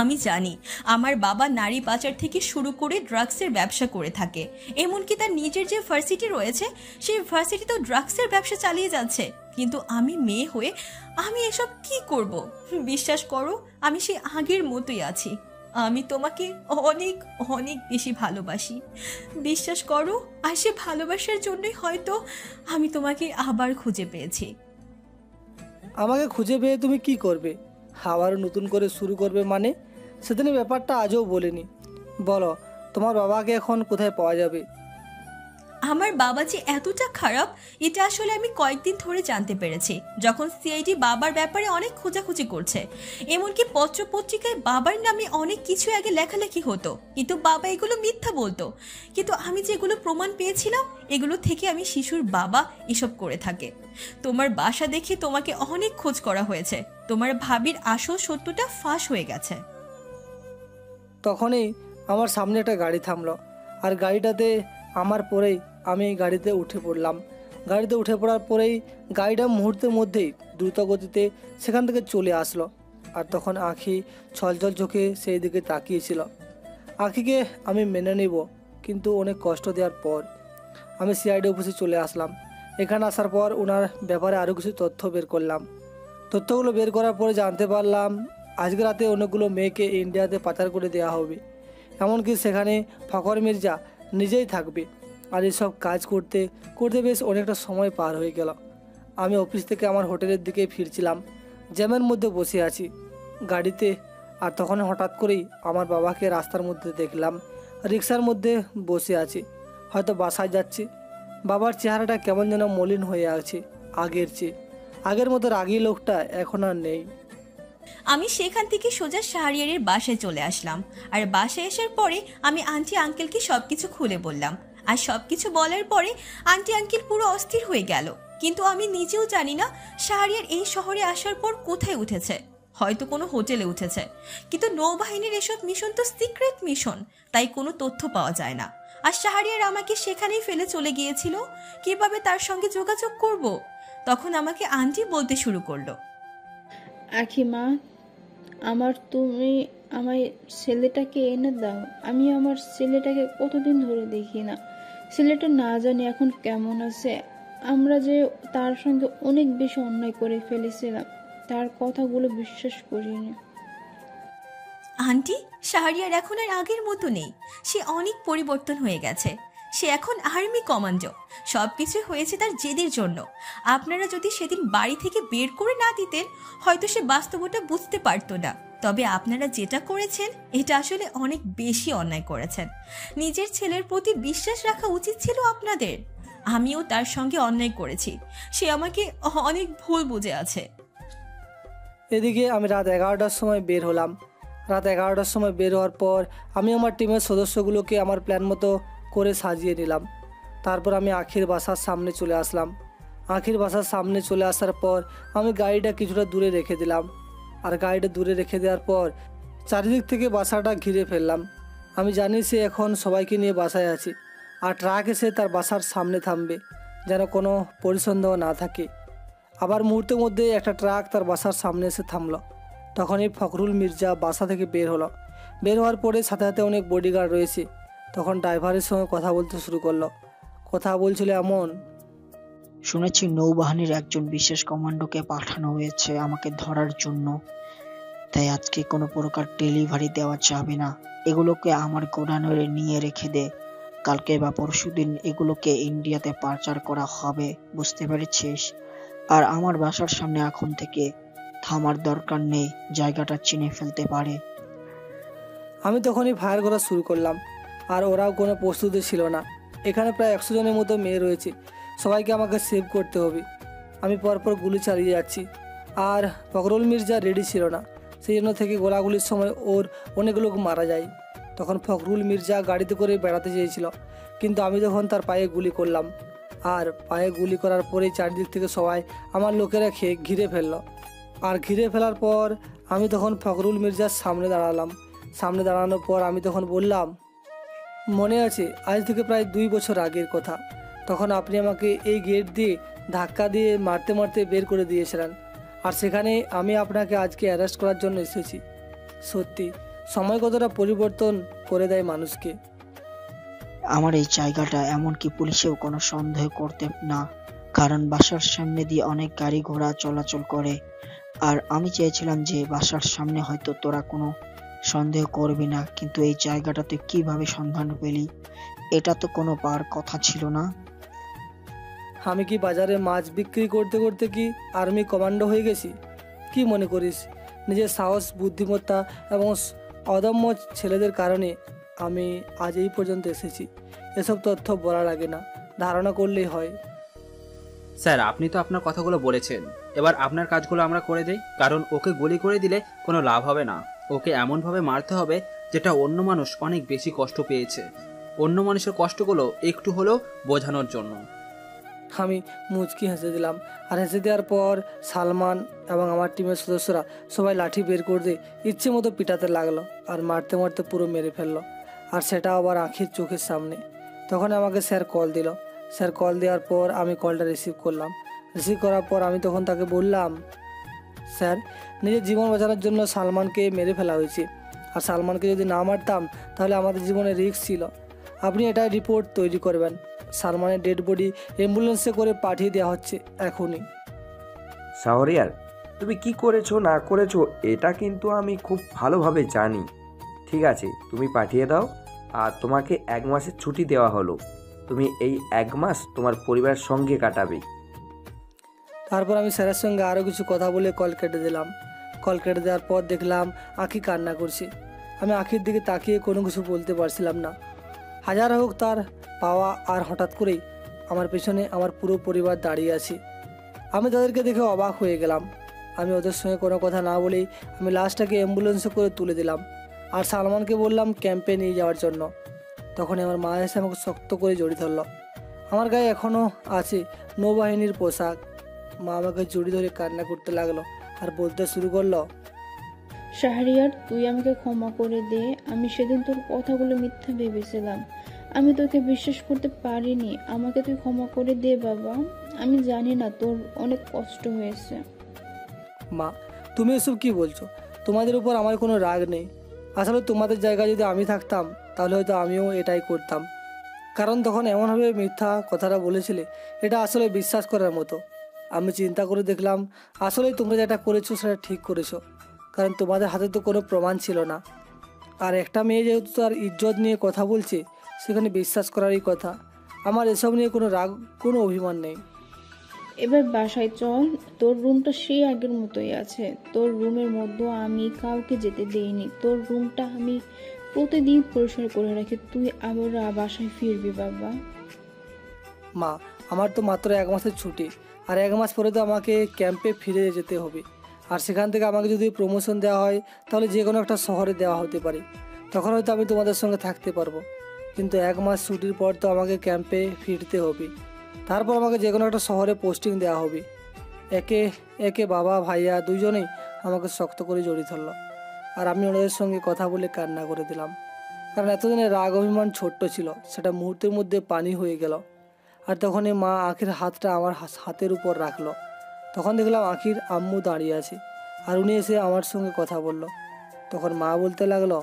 Speaker 4: আমি জানি আমার বাবা নারী পাচার থেকে শুরু করে ড্রাগসের ব্যবসা করে থাকে। এমনকি তার নিজের যে ভার্সিটি রয়েছে, সেই ভার্সিটিতেও ড্রাগসের ব্যবসা চালিয়ে যাচ্ছে। কিন্তু আমি মেয়ে হয়ে আমি এসব কি করব? বিশ্বাস করো আমি সেই আগের মতোই আছি। আমি তোমাকে অনেক অনেক বেশি ভালোবাসি। বিশ্বাস করো, আর সে ভালোবাসার জন্যই হয়তো আমি তোমাকে আবার খুঁজে পেয়েছি।
Speaker 2: আমাকে খুঁজে পেয়ে তুমি কি করবে? আবার নতুন করে শুরু করবে মানে? সেদিনের ব্যাপারটা আজও বলিনি। বলো, তোমার বাবাকে এখন কোথায় পাওয়া যাবে?
Speaker 4: আমার বাবা যে এতটা খারাপ এটা আসলে আমি কয়েকদিন ধরে জানতে পেরেছি, যখন সিআইডি বাবার ব্যাপারে অনেক খোঁজাখুঁজি করছে। এমনকি পত্রপত্রিকায় বাবার নামে অনেক কিছু আগে লেখালেখি হতো, কিন্তু বাবা এগুলো মিথ্যা বলতো। কিন্তু আমি যেগুলো প্রমাণ পেয়েছিলাম, এগুলো থেকে আমি শিশুর বাবা এসব করে থাকে। তোমার বাসা দেখে তোমাকে অনেক খোঁজ করা হয়েছে। তোমার ভাবির আসল সত্যটা ফাঁস হয়ে গেছে।
Speaker 2: তখনই আমার সামনে একটা গাড়ি থামলো, আর গাড়িটাতে আমার পরেই আমি গাড়িতে উঠে পড়লাম। গাড়িতে উঠে পড়ার পরেই গাড়িটা মুহূর্তের মধ্যেই দ্রুত গতিতে সেখান থেকে চলে আসলো। আর তখন আঁখি ছলছল চোখে সেই দিকে তাকিয়েছিল। আঁখিকে আমি মেনে নিব, কিন্তু অনেক কষ্ট দেওয়ার পর আমি সিআইডি অফিসে চলে আসলাম। এখানে আসার পর ওনার ব্যাপারে আরও কিছু তথ্য বের করলাম। তথ্যগুলো বের করার পরে জানতে পারলাম আজকে রাতে অনেকগুলো মেয়েকে ইন্ডিয়াতে পাচার করে দেওয়া হবে। এমনকি সেখানে ফখর মির্জা নিজেই থাকবে। আর এসব কাজ করতে করতে বেশ অনেকটা সময় পার হয়ে গেল। আমি অফিস থেকে আমার হোটেলের দিকে ফিরছিলাম, জ্যামের মধ্যে বসে আছি গাড়িতে। আর তখন হঠাৎ করেই আমার বাবাকে রাস্তার মধ্যে দেখলাম, রিক্সার মধ্যে বসে আছে, হয়তো বাসায় যাচ্ছে। বাবার চেহারাটা কেমন যেন মলিন হয়ে আছে আগের চেয়ে। আগের মতো রাগী লোকটা এখন আর নেই।
Speaker 4: আমি সেখান থেকে সোজা শাহরিয়ারের বাসায় চলে আসলাম। আর বাসায় আসার পরে আমি আন্টি আঙ্কেলকে সবকিছু খুলে বললাম। আর সবকিছু বলার পরে আন্টি আঙ্কেল পুরো অস্থির হয়ে গেল। কিন্তু আমি নিজেও জানি না শাহরিয়ার এই শহরে আসার পর কোথায় উঠেছে। হয়তো কোনো হোটেলে উঠেছে, কিন্তু নৌবাহিনীর এসব মিশন তো সিক্রেট মিশন, তাই কোনো তথ্য পাওয়া যায় না। আর শাহরিয়ার আমাকে সেখানেই ফেলে চলে গিয়েছিল, কিভাবে তার সঙ্গে যোগাযোগ করব? তখন আমাকে আন্টি বলতে শুরু করলো,
Speaker 7: আখি মা, তুমি আমার ছেলেটাকে এনে দাও। আমি আমার ছেলেটাকে কতদিন ধরে দেখি না। ছেলেটা না জানি এখন কেমন আছে। আমরা যে তার সঙ্গে অনেক বেশি অন্যায় করে ফেলেছিলাম, তার কথাগুলো বিশ্বাস করিনি।
Speaker 4: আন্টি, শাহরিয়ার এখন আর আগের মতো নেই। সে অনেক পরিবর্তন হয়ে গেছে। সে এখন আর্মি কমান্ডো। সবকিছু হয়েছে তার জেদের জন্য। আপনারা যদি সেদিন বাড়ি থেকে বের করে না দিতেন, হয়তো সে বাস্তবতা বুঝতে পারতো না। তবে আপনারা যেটা করেছেন, এটা আসলে অনেক বেশি অন্যায় করেছেন। নিজের ছেলের প্রতি বিশ্বাস রাখা উচিত ছিল আপনাদের। আমিও তার সঙ্গে অন্যায় করেছি। সে আমাকে অনেক ভুল বুঝে আছে।
Speaker 2: এদিকে আমি রাত 11টার সময় বের হলাম। রাত 11টার সময় বের হওয়ার পর আমি আমার টিমের সদস্যগুলোকে আমার প্ল্যান মতো করে সাজিয়ে নিলাম। তারপর আমি আখির বাসার সামনে চলে আসলাম। আখির বাসার সামনে চলে আসার পর আমি গাড়িটা কিছুটা দূরে রেখে দিলাম। আর গাড়িটা দূরে রেখে দেওয়ার পর চারিদিক থেকে বাসাটা ঘিরে ফেললাম। আমি জানি সে এখন সবাইকে নিয়ে বাসায় আছে, আর ট্রাক এসে তার বাসার সামনে থামবে, যেন কোনো পরিসন্দেহ না থাকে। আবার মুহূর্তের মধ্যে একটা ট্রাক তার বাসার সামনে এসে থামলো। তখনই ফখরুল মির্জা বাসা থেকে বের হলো। বের হওয়ার পরে সাথে সাথে অনেক বডিগার্ড রয়েছে। তখন ড্রাইভারের সঙ্গে কথা বলতে শুরু করলো। কথা বলছিল এমন,
Speaker 6: শুনেছি নৌবাহিনীর একজন বিশেষ কমান্ডোকে পাঠানো হয়েছে আমাকে ধরার জন্য, তাই আজকে কোনো প্রকার ডেলিভারি দেওয়া যাবে না। এগুলোকে আমার গোডাউনে নিয়ে রেখে দে। কালকে বা পরশুদিন এগুলোকে ইন্ডিয়াতে পাচার করা হবে, বুঝতে পেরেছিস? আর আমার বাসার সামনে এখন থেকে থামার দরকার নেই, জায়গাটা চিনে ফেলতে পারে।
Speaker 2: আমি তখনই ফায়ার করা শুরু করলাম। আর ওরাও কোনো প্রস্তুতি ছিল না। এখানে প্রায় 100 জনের মতো মেয়ে রয়েছে, সবাইকে আমাকে সেভ করতে হবে। আমি পরপর গুলি চালিয়ে যাচ্ছি। আর ফখরুল মির্জা রেডি ছিল না, সেই জন্য থেকে গোলাগুলির সময় ওর অনেক লোক মারা যায়। তখন ফখরুল মির্জা গাড়িতে করে বেড়াতে চেয়েছিল, কিন্তু আমি তখন তার পায়ে গুলি করলাম। আর পায়ে গুলি করার পরেই চারদিক থেকে সবাই আমার লোকেরা ঘিরে ফেললো। আর ঘিরে ফেলার পর আমি তখন ফখরুল মির্জার সামনে দাঁড়ালাম। সামনে দাঁড়ানোর পর আমি তখন বললাম, মনে আছে আজ থেকে প্রায় 2 বছর আগের কথা, তখন আপনি আমাকে এই গেট দিয়ে ধাক্কা দিয়ে মারতে মারতে বের করে দিয়েছিলেন। আর সেখানে আমি আপনাকে আজকে অ্যারেস্ট করার জন্য এসেছি। সত্যি সময় কতটা পরিবর্তন করে দেয় মানুষকে।
Speaker 6: আমার এই জায়গাটা এমনকি পুলিশেও কোনো সন্দেহ করতে না, কারণ বাসার সামনে দিয়ে অনেক গাড়ি ঘোড়া চলাচল করে। আর আমি চেয়েছিলাম যে বাসার সামনে হয়তো তোরা কোনো সন্দেহ করবি না, কিন্তু এই জায়গাটা তুই কিভাবে সন্ধান পেলি? এটা তো কোনো পার কথা ছিল না।
Speaker 2: আমি কি বাজারে মাছ বিক্রি করতে করতে কি আর্মি কমান্ডো হয়ে গেছি? কি মনে করিস নিজের সাহস, বুদ্ধিমত্তা এবং অদম্য ছেলেদের কারণে আমি আজ এই পর্যন্ত এসেছি? এসব তথ্য বলা লাগে না, ধারণা করলেই হয়।
Speaker 9: স্যার, আপনি তো আপনার কথাগুলো বলেছেন, এবার আপনার কাজগুলো আমরা করে দেই। কারণ ওকে গুলি করে দিলে কোনো লাভ হবে না, ওকে এমনভাবে মারতে হবে যেটা অন্য মানুষ অনেক বেশি কষ্ট পেয়েছে, অন্য মানুষের কষ্টগুলো একটু হলেও বোঝানোর জন্য।
Speaker 2: আমি মুচকি হেসে দিলাম। আর হেসে দেওয়ার পর সালমান এবং আমার টিমের সদস্যরা সবাই লাঠি বের করে ইচ্ছে মতো পিটাতে লাগলো। আর মারতে মারতে পুরো মেরে ফেললো, আর সেটা আবার আখির চোখের সামনে। তখন আমাকে স্যার কল দিল। স্যার কল দেওয়ার পর আমি কলটা রিসিভ করলাম। রিসিভ করার পর আমি তখন তাকে বললাম, স্যার, নিজের জীবন বাঁচানোর জন্য সালমানকে মেরে ফেলা হয়েছে। আর সালমানকে যদি না মারতাম তাহলে আমাদের জীবনে রিস্ক ছিল। আপনি এটা রিপোর্ট তৈরি করবেন। সালমানের ডেড বডি অ্যাম্বুলেন্সে করে পাঠিয়ে দেওয়া হচ্ছে এখনই।
Speaker 8: শাহরিয়ার, তুমি কি করেছো না করেছো এটা কিন্তু আমি খুব ভালোভাবে জানি। ঠিক আছে, তুমি পাঠিয়ে দাও। আর তোমাকে 1 মাসের ছুটি দেওয়া হলো, তুমি এই 1 মাস তোমার পরিবারের সঙ্গে কাটাবে।
Speaker 2: তারপর আমি স্যারের সঙ্গে আরও কিছু কথা বলে কল কেটে দিলাম। কল কেটে দেওয়ার পর দেখলাম আখি কান্না করছে। আমি আখির দিকে তাকিয়ে কোনো কিছু বলতে পারছিলাম না। হাজার হোক তার পাওয়া, আর হঠাৎ করেই আমার পেছনে আমার পুরো পরিবার দাঁড়িয়ে আছে। আমি তাদেরকে দেখে অবাক হয়ে গেলাম। আমি ওদের সঙ্গে কোনো কথা না বলেই আমি লাশটাকে অ্যাম্বুলেন্সে করে তুলে দিলাম। আর সালমানকে বললাম ক্যাম্পে নিয়ে যাওয়ার জন্য। তখন আমার মা এসে আমাকে শক্ত করে জড়িয়ে ধরল। আমার গায়ে এখনও আছে নৌবাহিনীর পোশাক। মা আমাকে জড়িয়ে ধরে কান্না করতে লাগলো আর বলতে শুরু করলো,
Speaker 7: শাহরিয়ার, তুই আমাকে ক্ষমা করে দে। আমি সেদিন তোর কথাগুলো মিথ্যা ভেবেছিলাম, আমি তোকে বিশ্বাস করতে পারিনি। আমাকে তুই ক্ষমা করে দে বাবা। আমি জানি না তোর অনেক কষ্ট হয়েছে।
Speaker 2: মা, তুমি এসব কি বলছো? তোমাদের উপর আমার কোনো রাগ নেই। আসলে তোমাদের জায়গায় যদি আমি থাকতাম তাহলে হয়তো আমিও এটাই করতাম। কারণ তখন এমনভাবে মিথ্যা কথাটা বলেছিলে, এটা আসলে বিশ্বাস করার মতো। আমি চিন্তা করে দেখলাম আসলেই তোমরা যেটা করেছো সেটা ঠিক করেছো, কারণ তোমাদের হাতে তো কোনো প্রমাণ ছিল না। আর একটা মেয়ে যেহেতু তার ইজ্জত নিয়ে কথা বলছে, সেখানে বিশ্বাস করারই কথা। আমার এসব নিয়ে কোনো রাগ, কোনো অভিমান নেই।
Speaker 7: এবার বাসায় চল, তোর রুমটা সেই আগের মতোই আছে। তোর রুমের মধ্যে আমি কাউকে যেতে দেইনি। তোর রুমটা আমি প্রতিদিন পরিষ্কার করে রাখি। তুই আবার বাসায় ফিরবি বাবা।
Speaker 2: মা, আমার তো মাত্র 1 মাসের ছুটি, আর 1 মাস পরে তো আমাকে ক্যাম্পে ফিরে যেতে হবে। আর সেখান থেকে আমাকে যদি প্রমোশন দেওয়া হয় তাহলে যে কোনো একটা শহরে দেওয়া হতে পারে, তখন হয়তো আমি তোমাদের সঙ্গে থাকতে পারবো। কিন্তু 1 মাস ছুটির পর তো আমাকে ক্যাম্পে ফিরতে হবে, তারপর আমাকে যে কোনো একটা শহরে পোস্টিং দেওয়া হবে। একে একে বাবা ভাইয়া দুজনেই আমাকে শক্ত করে জড়িয়ে ধরলো, আর আমি ওনাদের সঙ্গে কথা বলে কান্না করে দিলাম। কারণ এতদিনের রাগ অভিমান ছোট্ট ছিল, সেটা মুহূর্তের মধ্যে পানি হয়ে গেল। আর তখনই মা আখির হাতটা আমার হাতের উপর রাখলো। তখন দেখলাম আখির আম্মু দাঁড়িয়ে আছে, আর উনি এসে আমার সঙ্গে কথা বলল। তখন মা বলতে লাগলো,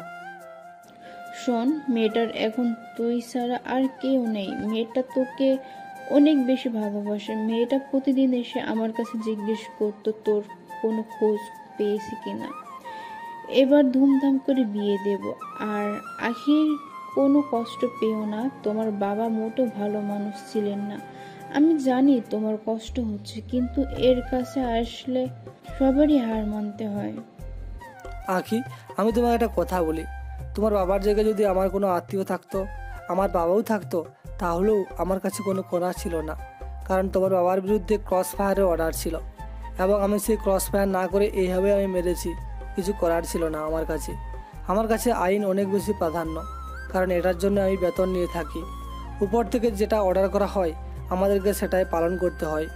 Speaker 7: শোন, মেয়েটার এখন তুই ছাড়া আর কেউ নেই। মেয়েটা তোকে অনেক বেশি ভালোবাসে। মেয়েটা প্রতিদিন এসে আমার কাছে জিজ্ঞেস করতো তোর কোনো খোঁজ পেয়েছি কিনা। এবার ধুমধাম করে বিয়ে দেব। আর আখির কোনো কষ্ট পেও না, তোমার বাবা মোটেও ভালো মানুষ ছিলেন না। আমি জানি তোমার কষ্ট হচ্ছে, কিন্তু এর কাছে আসলে সবারই হার মানতে হয়।
Speaker 2: আখি, আমি তোমাকে একটা কথা বলি, তোমার বাবার জায়গায় যদি আমার কোনো আত্মীয় থাকতো, আমার বাবাও থাকতো, তাহলেও আমার কাছে কোনো কোনা ছিল না। কারণ তোমার বাবার বিরুদ্ধে ক্রস ফায়ারের অর্ডার ছিল, এবং আমি সেই ক্রস ফায়ার না করে এইভাবে আমি মেরেছি। কিছু করার ছিল না আমার কাছে। আমার কাছে আইন অনেক বেশি প্রাধান্য, কারণ এটার জন্য আমি বেতন নিয়ে থাকি। উপর থেকে যেটা অর্ডার করা হয় আমাদেরকে সেটাই পালন করতে হয়।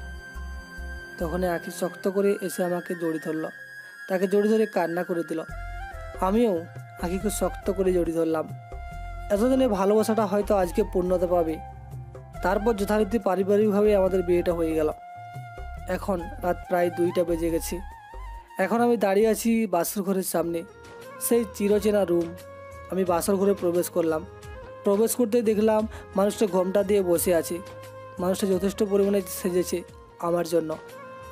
Speaker 2: তখন আখি শক্ত করে এসে আমাকে জড়িয়ে ধরলো, তাকে জড়িয়ে ধরে কান্না করে দিল। আমিও আখিকে শক্ত করে জড়িয়ে ধরলাম। এতদিনে ভালোবাসাটা হয়তো আজকে পূর্ণতা পাবে। তারপর যথারীতি পারিবারিকভাবে আমাদের বিয়েটা হয়ে গেল। এখন রাত প্রায় 2টা বেজে গেছে। এখন আমি দাঁড়িয়ে আছি বাসর ঘরের সামনে, সেই চিরচেনা রুম। আমি বাসর ঘরে প্রবেশ করলাম। প্রবেশ করতেই দেখলাম মানুষটা ঘোমটা দিয়ে বসে আছে। মানুষটা যথেষ্ট পরিমাণে সেজেছে আমার জন্য।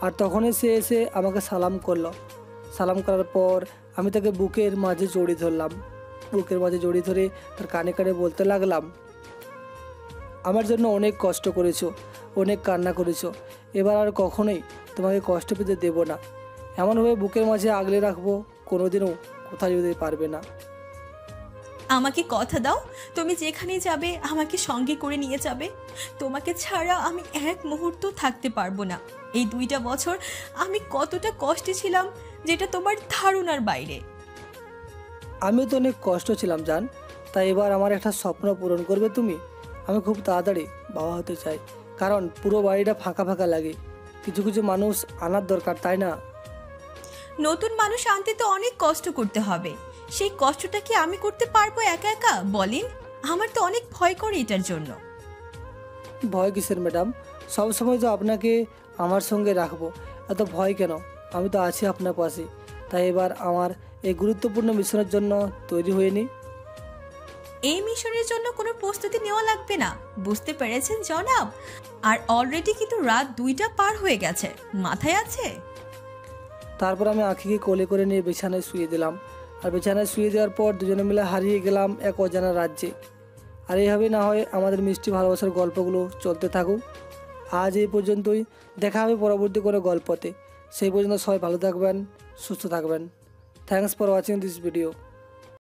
Speaker 2: আর তখনই সে এসে আমাকে সালাম করলো। সালাম করার পর আমি তাকে বুকের মাঝে জড়িয়ে ধরলাম। বুকের মাঝে জড়িয়ে ধরে তার কানে কানে বলতে লাগলাম, আমার জন্য অনেক কষ্ট করেছো, অনেক কান্না করেছো। এবার আর কখনোই তোমাকে কষ্ট পেতে দেব না। এমনভাবে বুকের মাঝে আগলে রাখবো, কোনোদিনও কোথাও যেতে পারবে না।
Speaker 4: আমাকে কথা দাও, তুমি যেখানে যাবে আমাকে সঙ্গে করে নিয়ে যাবে। তোমাকে ছাড়া আমি এক মুহূর্ত থাকতে পারবো না। এই 2টা বছর আমি কতটা কষ্টে ছিলাম, যেটা তোমার ধারণার বাইরে।
Speaker 2: আমিও তো অনেক কষ্ট ছিলাম জান, তাই এবার আমার একটা স্বপ্ন পূরণ করবে তুমি। আমি খুব তাড়াতাড়ি বাবা হতে চাই, কারণ পুরো বাড়িটা ফাঁকা ফাঁকা লাগে। কিছু কিছু মানুষ আনার দরকার, তাই না?
Speaker 4: নতুন মানুষ আনতে তো অনেক কষ্ট করতে হবে। সেই কষ্টটা কি আমি করতে পারবো একা একা বলেন? আমার তো অনেক ভয় করে এটার জন্য।
Speaker 2: ভয় কিসের ম্যাডাম? সব সময় তো আপনাকে আমার সঙ্গে রাখবো, এত ভয় কেন? আমি তো আছি আপনার পাশে। তাই এবার আমার এই গুরুত্বপূর্ণ মিশনের জন্য তৈরি হয়ে নিই।
Speaker 4: এই মিশনের জন্য কোনো প্রস্তুতি নেওয়া লাগবে না, বুঝতে পেরেছেন জনাব? আর অলরেডি কিন্তু রাত 2টা পার হয়ে গেছে, মাথায় আছে?
Speaker 2: তারপর আমি আখিকে কোলে করে নিয়ে বিছানায় শুয়ে দিলাম। আর বিছানায় শুয়ে দেওয়ার পর দুজনে মিলে হারিয়ে গেলাম এক অজানা রাজ্যে। আর এইভাবে না হয় আমাদের মিষ্টি ভালোবাসার গল্পগুলো চলতে থাকুক। আজ এই পর্যন্তই, দেখা হবে পরবর্তী কোনো গল্পতে। সেই পর্যন্ত সবাই ভালো থাকবেন, সুস্থ থাকবেন। Thanks for watching this video.